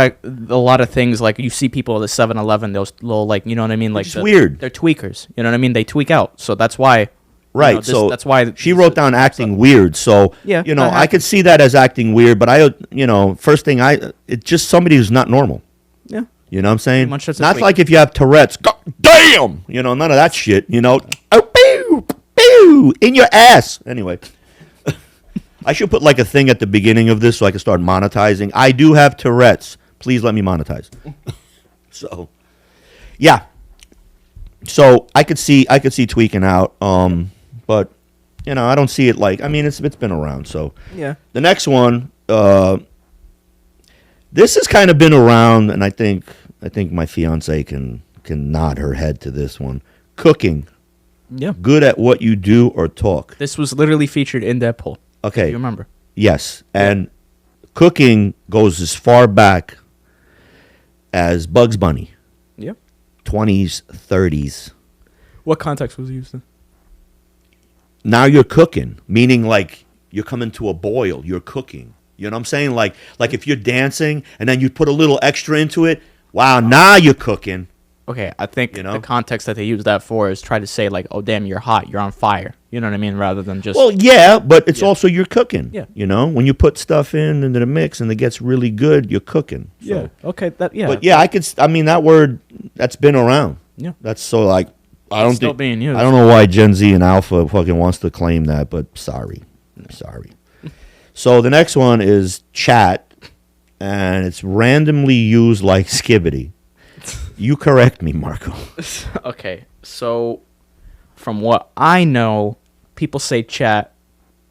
of things like you see people at the 7-Eleven, those little like, you know what I mean, like It's weird. They're tweakers. You know what I mean? They tweak out. So that's why. Right, so that's why she wrote down acting weird. So Yeah, that I happens. could see that as acting weird. But first thing it's just somebody who's not normal. Yeah. You know what I'm saying? much that's a Not tweak. like if you have Tourette's. God damn! None of that shit. Oh, pew, pew, in your ass. Anyway. I should put like a thing at the beginning of this so I can start monetizing. I do have Tourette's. Please let me monetize. So, yeah. So I could see tweaking out. But I don't see it like. I mean, it's been around. So Yeah. the next one. This has kind of been around, and I think my fiance can nod her head to this one. Cooking, Yeah. good at what you do or talk. This was literally featured in that poll. Okay. You remember? Yes, and cooking goes as far back as Bugs Bunny, Yeah. 20s, 30s. What context was it used in? Now you're cooking, meaning like you're coming to a boil. You're cooking. You know what I'm saying? Like if you're dancing and then you put a little extra into it. Wow, now you're cooking. Okay, I think You know? the context that they use that for is try to say like, "Oh damn, you're hot, you're on fire." You know what I mean? Rather than just Well, yeah, but it's Yeah. also you're cooking. Yeah. You know, when you put stuff into the mix and it gets really good, you're cooking. So. yeah. Okay, that yeah. But yeah, I mean, that word that's been around. Yeah. That's so like I don't Still think being used. I don't know why Gen Z and Alpha fucking wants to claim that, but sorry. So the next one is chat, and it's randomly used like skibbity. You correct me, Marco. Okay, so from what I know, people say chat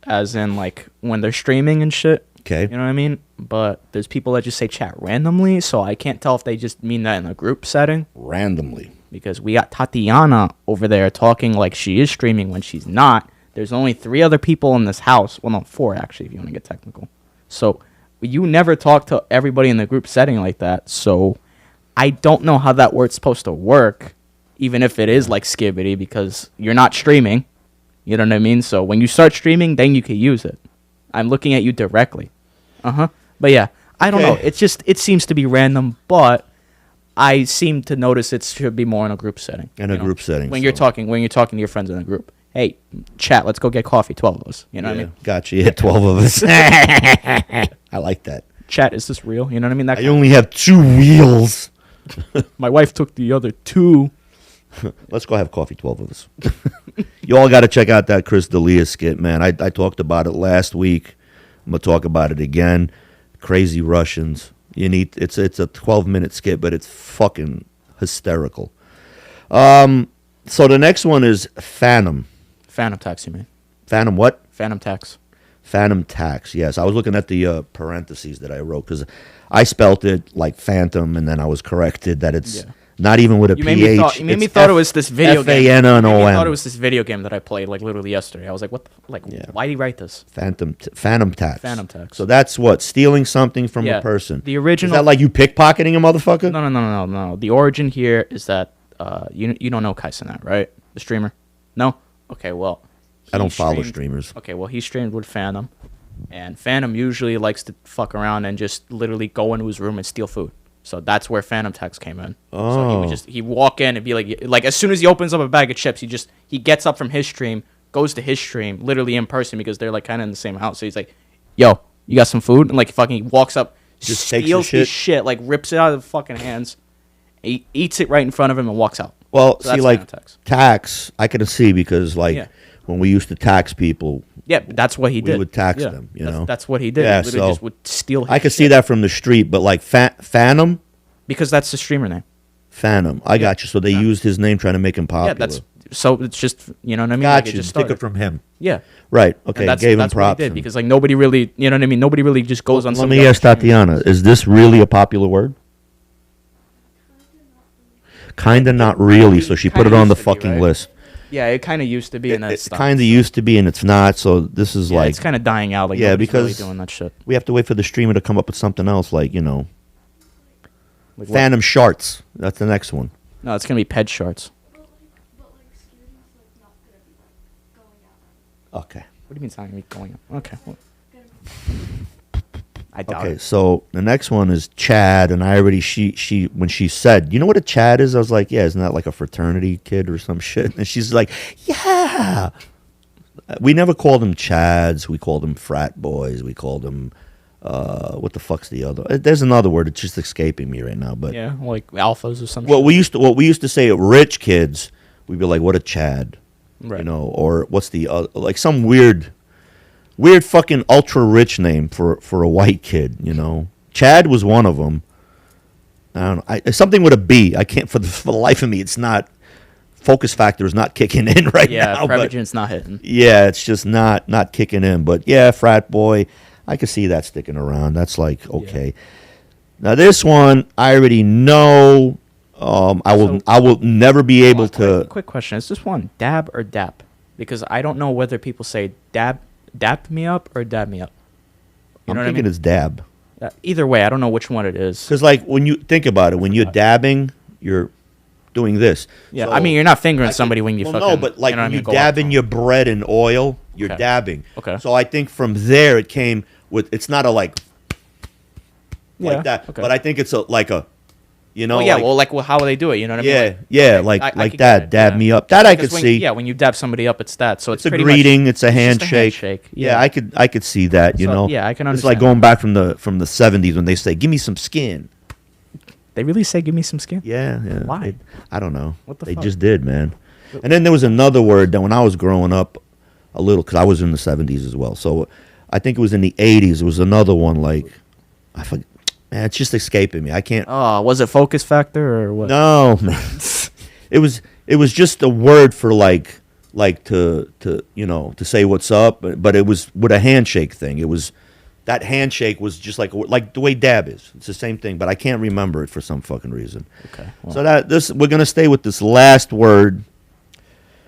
as in like when they're streaming and shit. Okay. You know what I mean? But there's people that just say chat randomly, so I can't tell if they just mean that in a group setting. Randomly. Because we got Tatiana over there talking like she is streaming when she's not. There's only 3 other people in this house. Well, no, 4 actually, if you want to get technical. So you never talk to everybody in the group setting like that. So I don't know how that word's supposed to work, even if it is like skibbity, because you're not streaming. You know what I mean? So when you start streaming, then you can use it. I'm looking at you directly. But yeah, I don't know. Okay. It's just, it seems to be random, but I seem to notice it should be more in a group setting. In a you know? group setting, When you're so- talking to your friends in a group. Hey, chat, let's go get coffee, 12 of us. You know what I mean? Gotcha. Yeah, 12 of us. I like that. Chat, is this real? You know what I mean? That I only have 2 wheels. my wife took the other 2. Let's go have coffee, 12 of us. You all got to check out that Chris D'Elia skit, man. I talked about it last week. I'm going to talk about it again. Crazy Russians. It's a 12-minute skit, but it's fucking hysterical. So the next one is Phantom. Phantom tax, you mean? Phantom what? Phantom tax. Phantom tax. Yes, I was looking at the parentheses that I wrote because I spelt it like phantom, and then I was corrected that it's not even with a You PH. made me thought it was this video game. F-A-N-N-O-M. You made me thought it was this video game that I played like literally yesterday. I was like, what the, why did he write this? Phantom tax. Phantom tax. So that's what, stealing something from Yeah, a person. the original- Is that like you pickpocketing a motherfucker? No. The origin here is that you don't know Kai Cenat, right? The streamer? No? Okay, well. I don't he follow streamed- streamers. Okay, well, he streamed with Phantom. And Phantom usually likes to fuck around and just literally go into his room and steal food. So that's where Phantom Tax came in. So he would he'd walk in and be like as soon as he opens up a bag of chips, he gets up from his stream, goes to his stream, literally in person because they're like kind of in the same house. So he's like, "Yo, you got some food?" And like fucking walks up, Just takes steals the his shit? shit, like rips it out of the fucking hands, he eats it right in front of him and walks out. Well, So see, that's like Phantom Tax. tax, I could see because like Yeah. when we used to tax people, Yeah, that's what he did. would tax Yeah, them, you that's, know? That's what he did. Yeah, he literally so just would steal his I could see shit. that from the street. But like Phantom, Because that's the streamer name. Phantom, I got you. So they used his name trying to make him popular. Yeah, that's so it's just you know what I mean. got Like, it you. just Took started. it from him. Yeah. Right. And Okay. that's, Gave him that's what props. he did and- because like nobody really, you know what I mean. Nobody really just goes on. Let some me ask Tatiana: is this really a popular word? Kinda not really. So she put it Kinda on the used to be, fucking right? list. Yeah, it kind of used to be, and then It it stopped. kind of used to be, and it's not. So this is Yeah, like it's kind of dying out. Like Yeah, nobody's really because- doing that shit. we have to wait for the streamer to come up with something else, like Like what? Phantom Sharts. That's the next one. No, it's gonna be ped shorts. Okay. What do you mean it's not gonna be going up? Okay. Well, I doubt Okay, it. so the next one is Chad, and I already she when she said, "You know what a Chad is?" I was like, "Yeah, isn't that like a fraternity kid or some shit?" And she's like, "Yeah." We never called them Chads. We called them frat boys. We called them what the fuck's the other? There's another word. It's just escaping me right now. But Yeah, like alphas or something. what we used to say rich kids, we'd be like, "What a Chad," Right. you know, or what's the like some weird fucking ultra rich name for a white kid, you know. Chad was one of them. I don't know. Something with a B. I can't for the life of me. It's not. Focus factor is not kicking in right Yeah, now. But Prevagen's not hitting. yeah, it's just not kicking in. But yeah, frat boy, I could see that sticking around. That's like okay. Now this one I already know. I will never be able to. Quick question: is this one dab or dap? Because I don't know whether people say dap me up or dab me up. You I'm know what I thinking mean? it's dab. Either way, I don't know which one it is. Because like when you think about it, when you're dabbing, you're doing this. Yeah, So I mean you're not fingering I somebody can- when you well, fucking. no, but like you know what I when mean, you go dab up. in your bread in oil, you're Okay. dabbing. Okay. So I think from there it came with. It's not a like Yeah, that, okay. but I think it's a You know, how would they do it? You know what I mean? Like I like could that. get it, Dab yeah. me up. That I Because could see. Yeah, when you dab somebody up, it's that. So it's It's a pretty greeting. Much, it's a just handshake. Yeah. I could see that. You So, know. yeah, I can It's like understand going back from the 70s when they say, "Give me some skin." They really say, "Give me some skin." Yeah. Why? I don't know. What the they fuck? just did, man. And then there was another word that when I was growing up, a little, because I was in the 70s as well. So I think it was in the 80s. It was another one like, I forget. Man, it's just escaping me. I can't. Oh, was it Focus Factor or what? No, man. It was just a word for like to to say what's up, but it was with a handshake thing. It was that handshake was just like the way dab is. It's the same thing, but I can't remember it for some fucking reason. Okay. Well, So we're gonna stay with this last word.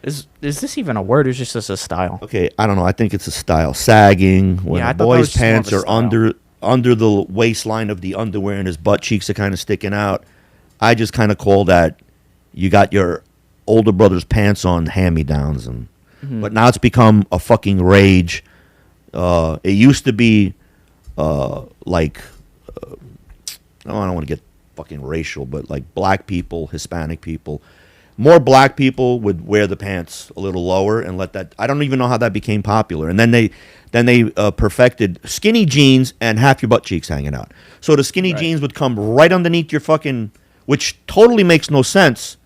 is this even a word or is this just a style? Okay, I don't know. I think it's a style. Sagging when Yeah, I a thought that was boy's just more of pants a are style. under the waistline of the underwear and his butt cheeks are kind of sticking out. I just kind of call that you got your older brother's pants on hand-me-downs, and but now it's become a fucking rage. It used to be like I don't want to get fucking racial, but like black people, Hispanic people, more black people would wear the pants a little lower and let that. I don't even know how that became popular. And then they perfected skinny jeans and half your butt cheeks hanging out. So the skinny jeans would come right underneath your fucking, which totally makes no sense.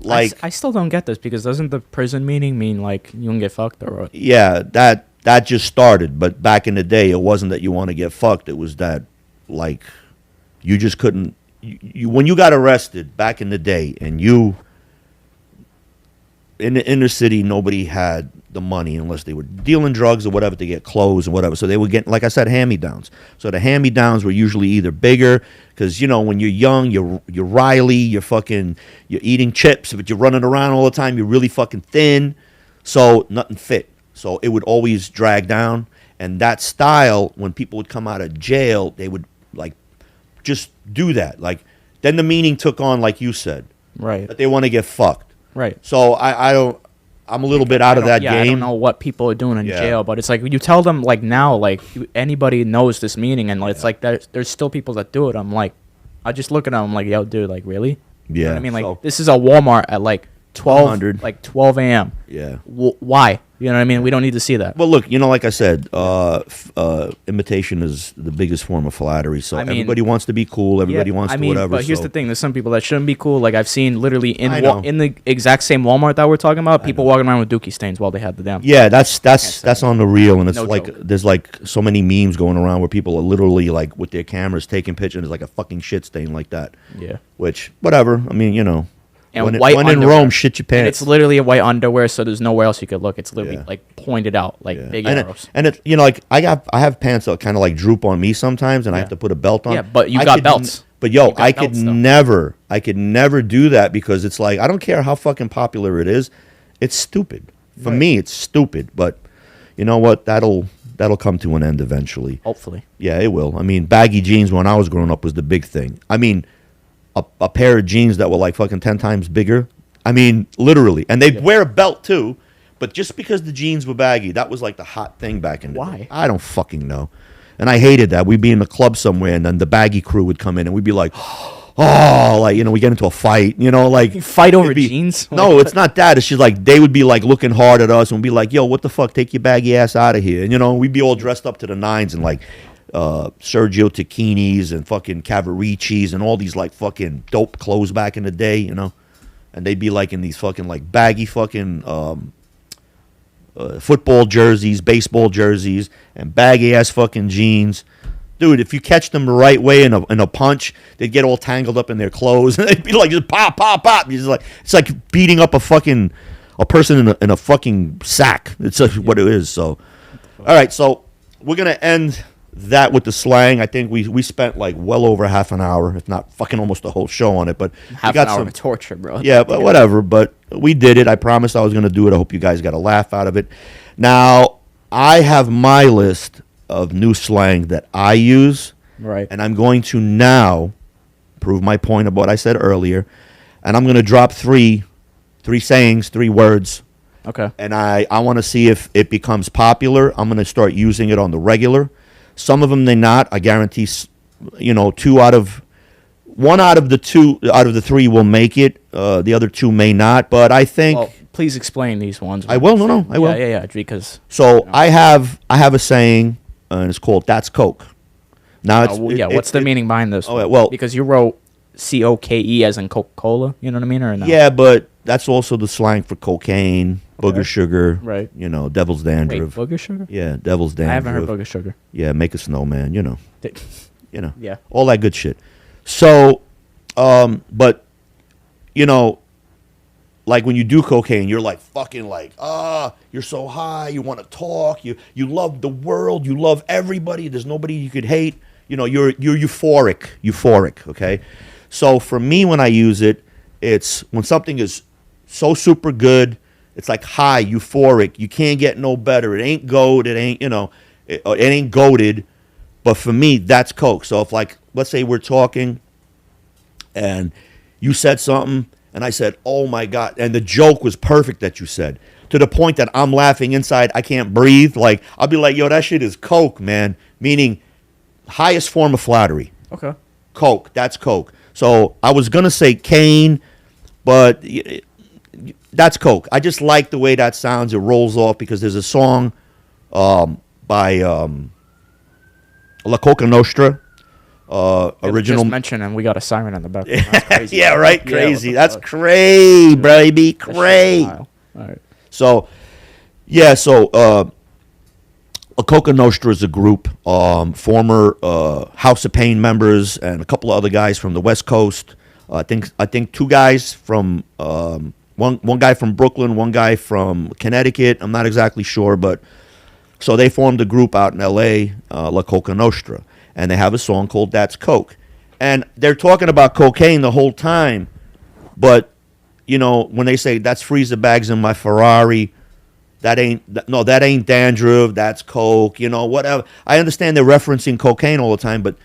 Like I still don't get this because doesn't the prison meaning mean like you don't get fucked or what? yeah, that just started. But back in the day, it wasn't that you want to get fucked. It was that like you just couldn't. You when you got arrested back in the day, and you in the inner city, nobody had the money unless they were dealing drugs or whatever to get clothes and whatever. So they would get, like I said, hand-me-downs. So the hand-me-downs were usually either bigger because when you're young, you're Riley, you're eating chips, but you're running around all the time. You're really fucking thin, so nothing fit. So it would always drag down. And that style, when people would come out of jail, they would like just do that. Like then the meaning took on, like you said, Right. that they want to get fucked. Right. So I don't. I'm a little bit out of that game. I don't know what people are doing in Yeah. jail, but it's like you tell them like now, like anybody knows this meaning, and it's like there's still people that do it. I'm like, I just look at them, I'm like, yo, dude, like really? You know what I mean, like so- this is a Walmart at like 100. 12 a.m. Yeah. Why? You know what I mean? We don't need to see that. Well, look, like I said, imitation is the biggest form of flattery. So I mean- everybody wants to be cool. Everybody wants to whatever. But here's so- the thing: there's some people that shouldn't be cool. Like I've seen literally I know. in the exact same Walmart that we're talking about, people walking around with Dookie stains while they had the damn. Yeah, that's on the real, and it's No like joke. there's like so many memes going around where people are literally like with their cameras taking pictures, and there's like a fucking shit stain like that. Yeah. Which whatever. I mean, And when, white when in underwear. Rome, shit your And pants. it's literally a white underwear, so there's nowhere else you could look. It's literally Yeah. like pointed out, like Yeah. big and arrows. like I have pants that kind of like droop on me sometimes, and I have to put a belt on. Yeah, but you I got could belts. But yo, You got I could belts, though. I could never do that because it's like I don't care how fucking popular it is, it's stupid. For me, it's stupid. But you know what? That'll come to an end eventually. Hopefully. Yeah, it will. I mean, baggy jeans when I was growing up was the big thing. I mean, a pair of jeans that were like fucking 10 times bigger. I mean, literally. And they'd wear a belt too, but just because the jeans were baggy, that was like the hot thing back in the Why? day. I don't fucking know. And I hated that. We'd be in a club somewhere and then the baggy crew would come in and we'd be like, oh, like, we get into a fight, like. You fight over it'd be- jeans? No, it's not that. It's just like they would be like looking hard at us and we'd be like, yo, what the fuck? Take your baggy ass out of here. And, we'd be all dressed up to the nines and like Sergio Tacchini's and fucking Cavaricci's and all these like fucking dope clothes back in the day, and they'd be like in these fucking like baggy fucking football jerseys, baseball jerseys, and baggy ass fucking jeans. Dude, if you catch them the right way in a punch, they'd get all tangled up in their clothes, and they'd be like just pop, pop, pop. It's like beating up a person in a fucking sack. It's like what it is. So, all right, so we're gonna end that with the slang. I think we spent like well over half an hour, if not fucking almost the whole show on it. But we Half got an hour some of torture, bro. yeah, but whatever. But we did it. I promised I was going to do it. I hope you guys got a laugh out of it. Now, I have my list of new slang that I use. Right. And I'm going to now prove my point of what I said earlier. And I'm going to drop three sayings, 3 words. Okay. And I want to see if it becomes popular. I'm going to start using it on the regular. Some of them they're not. I guarantee, 2 out of one out of the three will make it. The other two may not. But I think Well, please explain these ones. I will. No, I will. Yeah. Because So I have a saying, and it's called "That's Coke." Now it's what's the meaning behind this? Oh, well, because you wrote COKE as in Coca-Cola. You know what I mean, or no? yeah, but that's also the slang for cocaine, booger sugar, Right. Devil's Wait, dandruff. booger sugar? Yeah, devil's dandruff. I haven't heard booger sugar. Yeah, make a snowman. Yeah. all that good shit. So, but like when you do cocaine, you're like fucking like, you're so high, you want to talk, you love the world, you love everybody, there's nobody you could hate. You're euphoric, okay? So for me, when I use it, it's when something is so super good, it's like high, euphoric, you can't get no better. It ain't gold, it ain't, it ain't goated, but for me, that's Coke. So if, like, let's say we're talking and you said something and I said, oh my God, and the joke was perfect that you said, to the point that I'm laughing inside, I can't breathe. Like, I'll be like, yo, that shit is Coke, man. Meaning highest form of flattery. Okay. Coke, that's Coke. So I was going to say cane, but that's Coke. I just like the way that sounds. It rolls off because there's a song by La Coca Nostra. Original. Just mention, and we got a siren in the background. That's crazy. Yeah, right. Yeah, Crazy. what the That's fuck? crazy, baby. That shit's Crazy. wild. All right. So, yeah. So, La Coca Nostra is a group, former House of Pain members, and a couple of other guys from the West Coast. I think two guys from one guy from Brooklyn, one guy from Connecticut. I'm not exactly sure, but so they formed a group out in L.A., La Coca Nostra, and they have a song called "That's Coke," and they're talking about cocaine the whole time, but when they say that's freezer bags in my Ferrari. That ain't dandruff. That's Coke. Whatever. I understand they're referencing cocaine all the time, but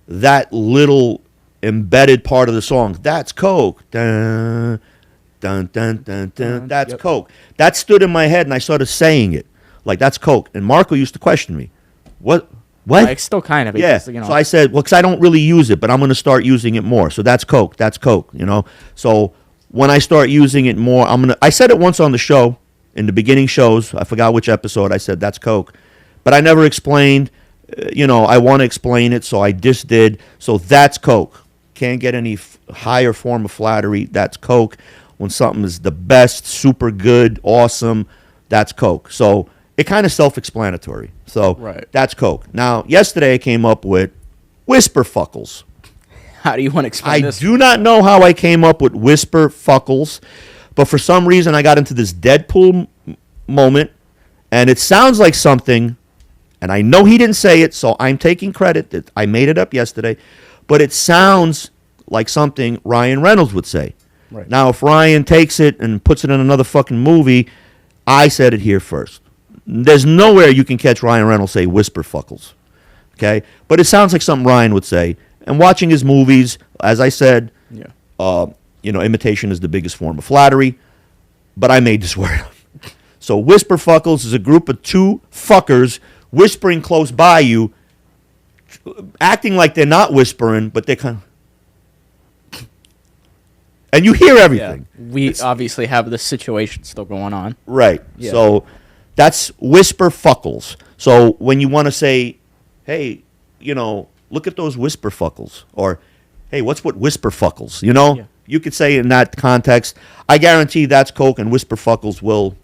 that little embedded part of the song, that's Coke. Dun, dun, dun, dun, dun, that's Coke. That stood in my head, and I started saying it. Like, that's Coke. And Marco used to question me. What? Like, still kind of. Yeah. Because, So I said, well, because I don't really use it, but I'm going to start using it more. So that's Coke. That's Coke, So when I start using it more, I said it once on the show. In the beginning shows, I forgot which episode, I said that's Coke. But I never explained, I want to explain it, so I just did. So that's Coke. Can't get any higher form of flattery. That's Coke. When something is the best, super good, awesome, that's Coke. So it kind of self-explanatory. So Right. That's Coke. Now, yesterday I came up with whisper fuckles. How do you want to explain I this? do not know how I came up with whisper fuckles. But for some reason, I got into this Deadpool moment, and it sounds like something, and I know he didn't say it, so I'm taking credit that I made it up yesterday, but it sounds like something Ryan Reynolds would say. Right. Now, if Ryan takes it and puts it in another fucking movie, I said it here first. There's nowhere you can catch Ryan Reynolds say whisper fuckles, okay? But it sounds like something Ryan would say. And watching his movies, as I said, Yeah. Imitation is the biggest form of flattery, but I made this word up. So whisper fuckles is a group of two fuckers whispering close by you, acting like they're not whispering, but they're kind of... And you hear Yeah. everything. We obviously have this situation still going on. Right. Yeah. So that's whisper fuckles. So when you want to say, hey, look at those whisper fuckles, or hey, what's with whisper fuckles? Yeah. You could say in that context. I guarantee that's Coke, and whisper fuckles will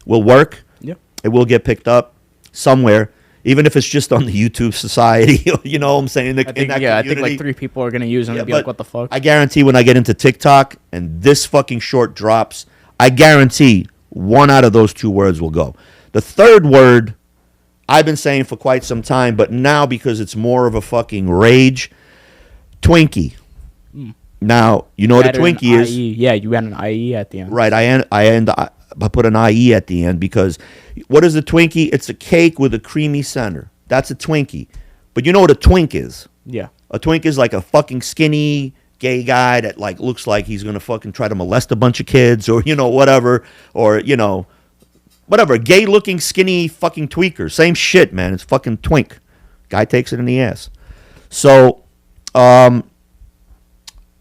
work. Yeah. It will get picked up somewhere, even if it's just on the YouTube Society. You know what I'm saying? I think like 3 people are going to use them and be like, what the fuck? I guarantee when I get into TikTok and this fucking short drops, I guarantee one out of those 2 words will go. The third word I've been saying for quite some time, but now because it's more of a fucking rage, Twinkie. Now, you know what a Added an Twinkie is. IE. Yeah, you add an IE at the end. Right, I put an IE at the end because what is a Twinkie? It's a cake with a creamy center. That's a Twinkie. But you know what a twink is? Yeah. A twink is like a fucking skinny gay guy that like looks like he's gonna fucking try to molest a bunch of kids, or whatever, or whatever. Gay looking skinny fucking tweaker. Same shit, man. It's fucking twink. Guy takes it in the ass. So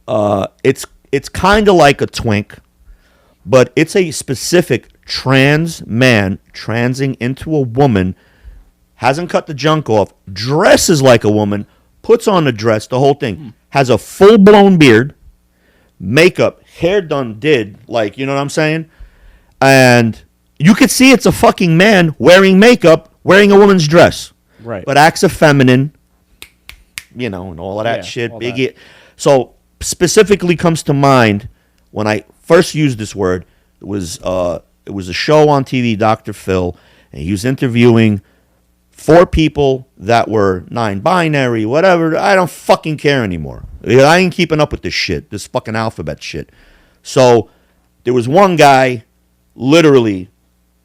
It's kind of like a twink, but it's a specific trans man transing into a woman, hasn't cut the junk off, dresses like a woman, puts on a dress, the whole thing, has a full-blown beard, makeup, hair done, like, you know what I'm saying? And you could see it's a fucking man wearing makeup, wearing a woman's dress. Right. But acts of feminine, and all of that shit. all Big that. So specifically comes to mind when I first used this word. It was a show on TV, Dr. Phil, and he was interviewing 4 people that were non-binary, whatever. I don't fucking care anymore. I ain't keeping up with this shit, this fucking alphabet shit. So there was one guy, literally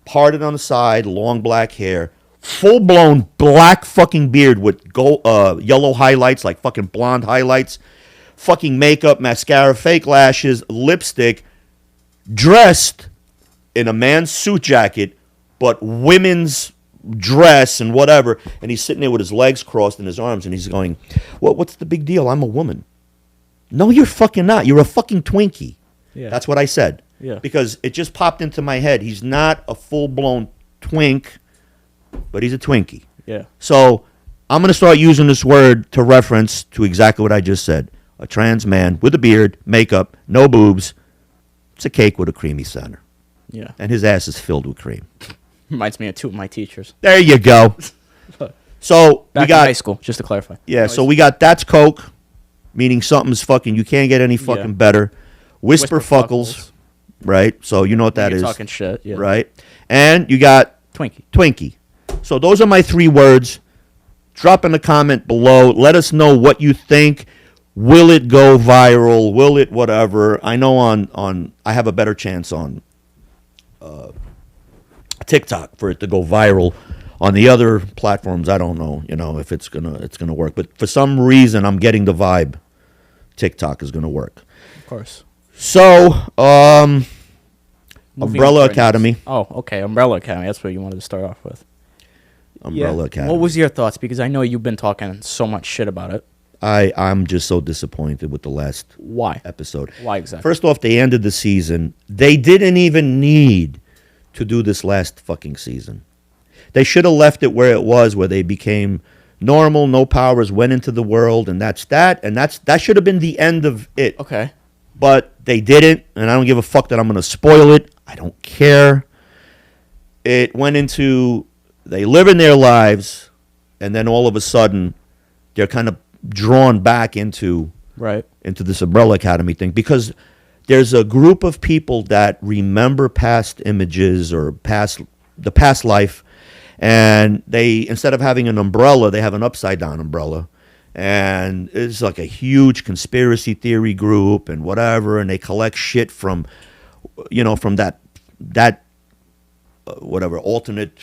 parted on the side, long black hair, full-blown black fucking beard with yellow highlights, like fucking blonde highlights, fucking makeup, mascara, fake lashes, lipstick, dressed in a man's suit jacket, but women's dress and whatever, and he's sitting there with his legs crossed and his arms, and he's going, what's the big deal? I'm a woman. No, you're fucking not. You're a fucking Twinkie. Yeah. That's what I said. Yeah. Because it just popped into my head. He's not a full-blown twink, but he's a Twinkie. Yeah. So I'm going to start using this word to reference to exactly what I just said. A trans man with a beard, makeup, no boobs. It's a cake with a creamy center. Yeah. And his ass is filled with cream. Reminds me of 2 of my teachers. There you go. So Back we got in high school, just to clarify. Yeah, so we got that's Coke, meaning something's fucking, you can't get any fucking better. Whisper fuckles, right? So you know what that You're is. talking shit, yeah. Right? And you got Twinkie. So those are my 3 words. Drop in a comment below. Let us know what you think. Will it go viral? Will it whatever? I know on I have a better chance on TikTok for it to go viral. On the other platforms, I don't know, if it's gonna work. But for some reason, I'm getting the vibe TikTok is gonna work. Of course. So, Moving Umbrella on to our Academy. next- Oh, okay. Umbrella Academy. That's what you wanted to start off with. Umbrella Academy. What was your thoughts? Because I know you've been talking so much shit about it. I'm just so disappointed with the last Why? episode. Why exactly? First off, they ended the season. They didn't even need to do this last fucking season. They should have left it where it was, where they became normal, no powers, went into the world, and that's that. And that should have been the end of it. Okay. But they didn't, and I don't give a fuck that I'm going to spoil it. I don't care. It went into, they live in their lives, and then all of a sudden, they're kind of drawn back into this Umbrella Academy thing, because there's a group of people that remember past images or the past life, and they, instead of having an umbrella, they have an upside down umbrella, and it's like a huge conspiracy theory group and whatever, and they collect shit from from that whatever alternate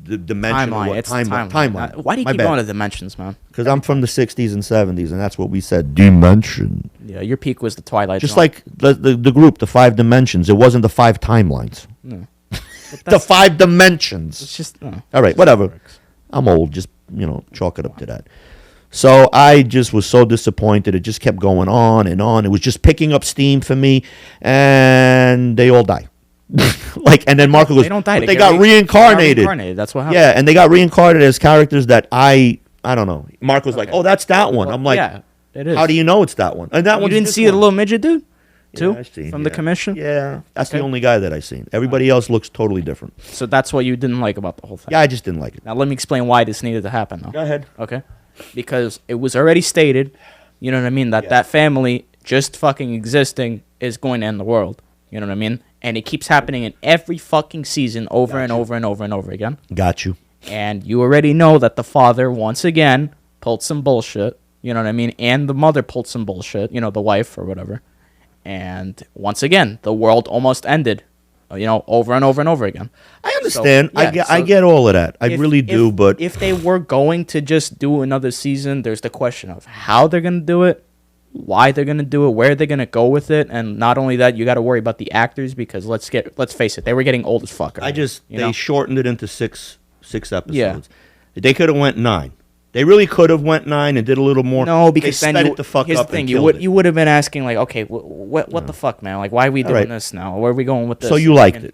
dimension timeline. Why do you keep going to dimensions, man? Because I'm from the 60s and 70s, and that's what we said, dimension. Yeah, your peak was the Twilight Just Zone. like the group, the 5 dimensions. It wasn't the 5 timelines. No. The 5 dimensions. It's just... All right, whatever. I'm old. Just, chalk it up to that. So I just was so disappointed. It just kept going on and on. It was just picking up steam for me, and they all die. And then Marco goes, they don't die. They got reincarnated. That's what happened. Yeah, and they got reincarnated as characters that I don't know. Marco's like, oh, that's that one. I'm like, yeah, it is. How do you know it's that one? And that You didn't see the little midget dude? Too? Yeah, I seen, From the commission? Yeah, that's the only guy that I seen. Everybody else looks totally different. So that's what you didn't like about the whole thing? Yeah, I just didn't like it. Now let me explain why this needed to happen, though. Go ahead. Okay? Because it was already stated, you know what I mean, that that family just fucking existing is going to end the world. You know what I mean? And it keeps happening in every fucking season over and over and over and over again. Got you. And you already know that the father, once again, pulled some bullshit. You know what I mean? And the mother pulled some bullshit. The wife or whatever. And once again, the world almost ended. Over and over and over again. I understand. So, yeah, I get all of that. I really do. But if they were going to just do another season, there's the question of how they're going to do it, why they're going to do it, where they're going to go with it, and not only that, you got to worry about the actors, because let's face it, they were getting old as fuck. They shortened it into six episodes. Yeah. They could have went 9. They really could have went 9 and did a little more. No, because they then sped it the fuck here's up the thing: and you killed it. would have been asking like, okay, what the fuck, man? Like, why are we doing right. this now? Where are we going with this? So you liked it.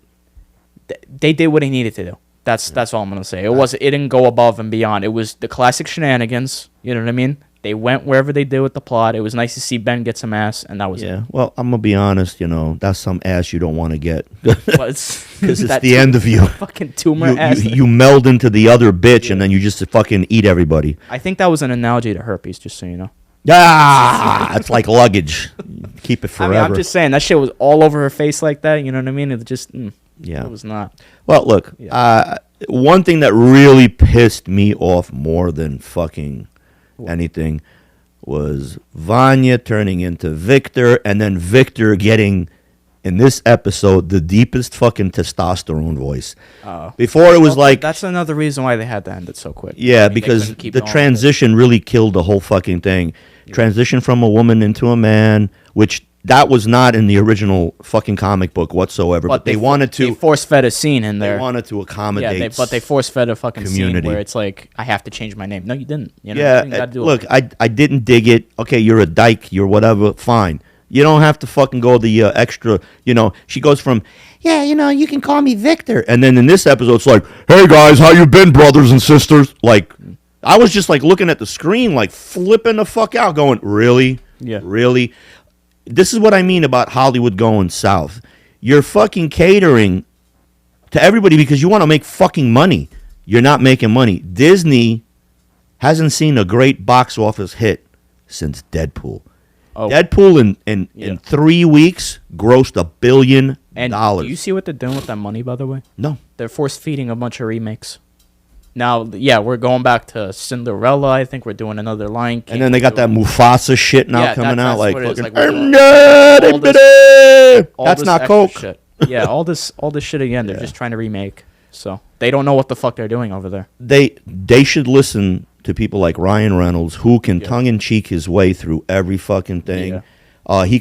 They did what they needed to do. That's all I'm gonna say. It didn't go above and beyond. It was the classic shenanigans. You know what I mean? They went wherever they did with the plot. It was nice to see Ben get some ass, and that was it. Yeah. Well, I'm gonna be honest. That's some ass you don't want to get Because it's the end of you. Fucking tumor ass. You meld into the other bitch, and then you just fucking eat everybody. I think that was an analogy to herpes, just so you know. Ah, it's like luggage. Keep it I forever. mean, I'm just saying that shit was all over her face like that. You know what I mean? It just, Yeah. it was not. Well, look, one thing that really pissed me off more than fucking anything was Vanya turning into Victor, and then Victor getting, in this episode, the deepest fucking testosterone voice. Before it was like... That's another reason why they had to end it so quick. Yeah, I mean, they because couldn't keep the going with it. transition really killed the whole fucking thing. Transition from a woman into a man, which that was not in the original fucking comic book whatsoever. But they wanted to. They force fed a scene in there. They wanted to accommodate. But they force fed a fucking community. scene where it's like, I have to change my name. No, you didn't. You know, Yeah, you gotta do look, it. I didn't dig it. Okay, you're a dyke, you're whatever, fine. You don't have to fucking go the extra, she goes from, you can call me Victor. And then in this episode, it's like, hey guys, how you been, brothers and sisters? Like, I was just like looking at the screen, like flipping the fuck out, going, really? Yeah. Really? This is what I mean about Hollywood going south. You're fucking catering to everybody because you want to make fucking money. You're not making money. Disney hasn't seen a great box office hit since Deadpool. Oh. Deadpool in 3 weeks grossed $1 billion. And do you see what they're doing with that money, by the way? No. They're force feeding a bunch of remakes. Now, yeah, we're going back to Cinderella. I think we're doing another Lion King. And then they got that Mufasa shit now Yeah, coming that's out. Like, what it is. fucking, Like, we're doing all that's this not extra Coke. Shit. Yeah, all this shit again. They're just trying to remake. So they don't know what the fuck they're doing over there. They should listen to people like Ryan Reynolds, who can tongue in cheek his way through every fucking thing. Yeah. He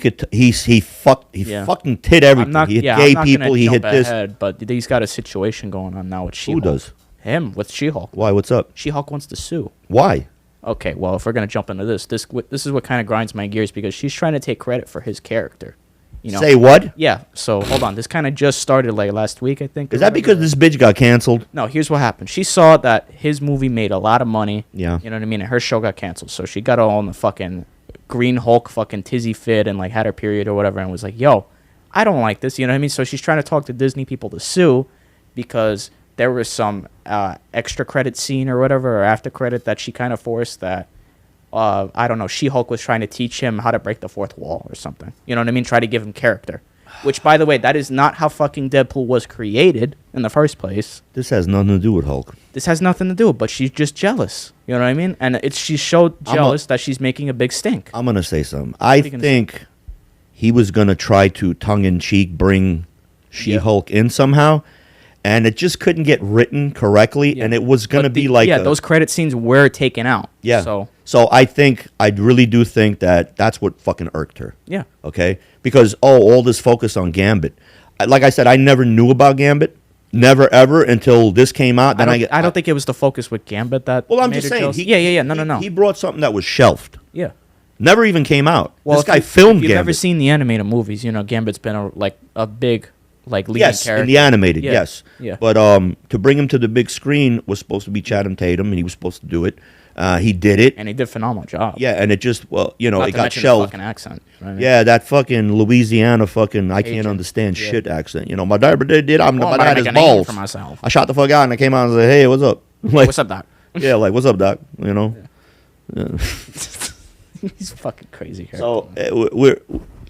fucking tit everything. He hit gay people. He hit this. Ahead, but he's got a situation going on now with She-Hulk. Who does? Him with She-Hulk. Why? What's up? She-Hulk wants to sue. Why? Okay, well, if we're gonna jump into this is what kind of grinds my gears because she's trying to take credit for his character. Say what? Yeah. So hold on. This kind of just started like last week, I think. Is that because this bitch got canceled? No. Here's what happened. She saw that his movie made a lot of money. Yeah. You know what I mean? And her show got canceled, so she got all in the fucking Green Hulk fucking tizzy fit and like had her period or whatever, and was like, "Yo, I don't like this." You know what I mean? So she's trying to talk to Disney people to sue because there was some extra credit scene or whatever, or after credit that she kind of forced that. I don't know. She-Hulk was trying to teach him how to break the fourth wall or something. You know what I mean? Try to give him character. Which, by the way, that is not how fucking Deadpool was created in the first place. This has nothing to do with Hulk. This has nothing to do with it, but she's just jealous. You know what I mean? And she's so jealous that she's making a big stink. I'm gonna say something. I think he was gonna try to tongue in cheek bring She-Hulk in somehow, and it just couldn't get written correctly, and it was gonna be like those credit scenes were taken out. Yeah. So I really do think that that's what fucking irked her. Yeah. Okay. Because all this focus on Gambit, like I said, I never knew about Gambit, never ever until this came out. Then I don't think it was the focus with Gambit that. Well, I'm made just her saying. jealous. No. He brought something that was shelved. Yeah. Never even came out. Well, this guy if filmed you've Gambit. ever seen the animated movies, Gambit's been a big leading yes, character. in the animated, Yeah. yes. Yeah. But to bring him to the big screen was supposed to be Channing Tatum, and he was supposed to do it. He did it. And he did a phenomenal job. Yeah, and it just, Not it to got mention the shelved. fucking accent. You know what I mean? Yeah, that fucking Louisiana fucking I can't Agent. understand Yeah. shit accent. My diaper did. I'm Well, my I'm gonna dad make is a name balls. for myself. I shot the fuck out and I came out and said, "Hey, what's up?" Like, What's up, Doc? Yeah, like what's up, Doc? He's fucking crazy here. So we're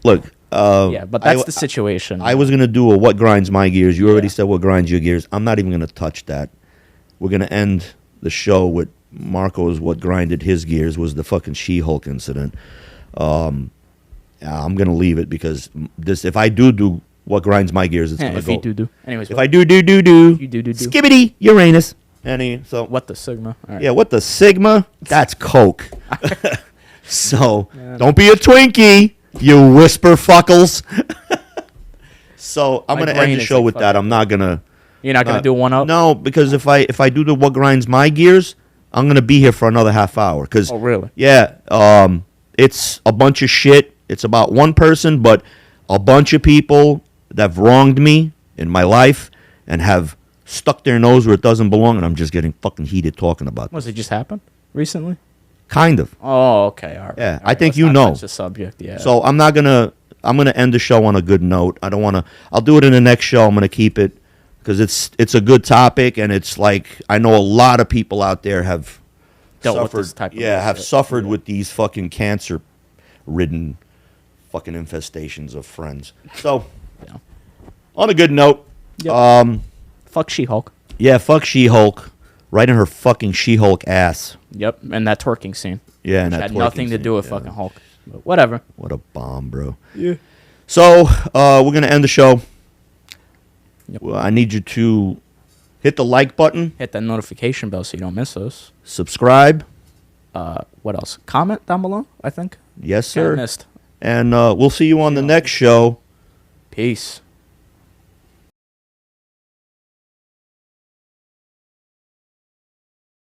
look. Yeah, but that's the situation. I was gonna do a what grinds my gears. You already said what grinds your gears. I'm not even gonna touch that. We're gonna end the show with Marco's what grinded his gears was the fucking She-Hulk incident. I'm gonna leave it because this. If I do what grinds my gears, it's gonna if go. you do. Anyways, If I do, you do. skibbity Uranus. So What the Sigma? All right. yeah, what the Sigma? That's Coke. So don't be a Twinkie, you whisper fuckles. So I'm My gonna brain end the is show like with that. I'm not gonna. You're not gonna do one up? No, because if I do the what grinds my gears, I'm gonna be here for another half hour. Cause Oh, really? yeah, it's a bunch of shit. It's about one person, but a bunch of people that have wronged me in my life and have stuck their nose where it doesn't belong, and I'm just getting fucking heated talking about Was this. it just happened recently? Kind of. Oh, okay. All right. Yeah, All I right, think let's you not know. touch the subject. Yeah. So I'm gonna end the show on a good note. I don't want to. I'll do it in the next show. I'm gonna keep it because it's a good topic, and it's like I know a lot of people out there have Dealt with suffered. this type of have bullshit. suffered with these fucking cancer-ridden fucking infestations of friends. So Yeah. on a good note, Yep. Fuck She-Hulk. yeah, fuck She-Hulk, right in her fucking She-Hulk ass. Yep. And that twerking scene. Yeah, and Which that had nothing twerking to scene, do with yeah. fucking Hulk. But whatever. What a bomb, bro. Yeah. So we're gonna end the show. Yep. Well, I need you to hit the like button, Hit that notification bell so you don't miss us. subscribe. What else? Comment down below, I think. Yes, Kinda sir. missed. And we'll see you on the next show. Peace.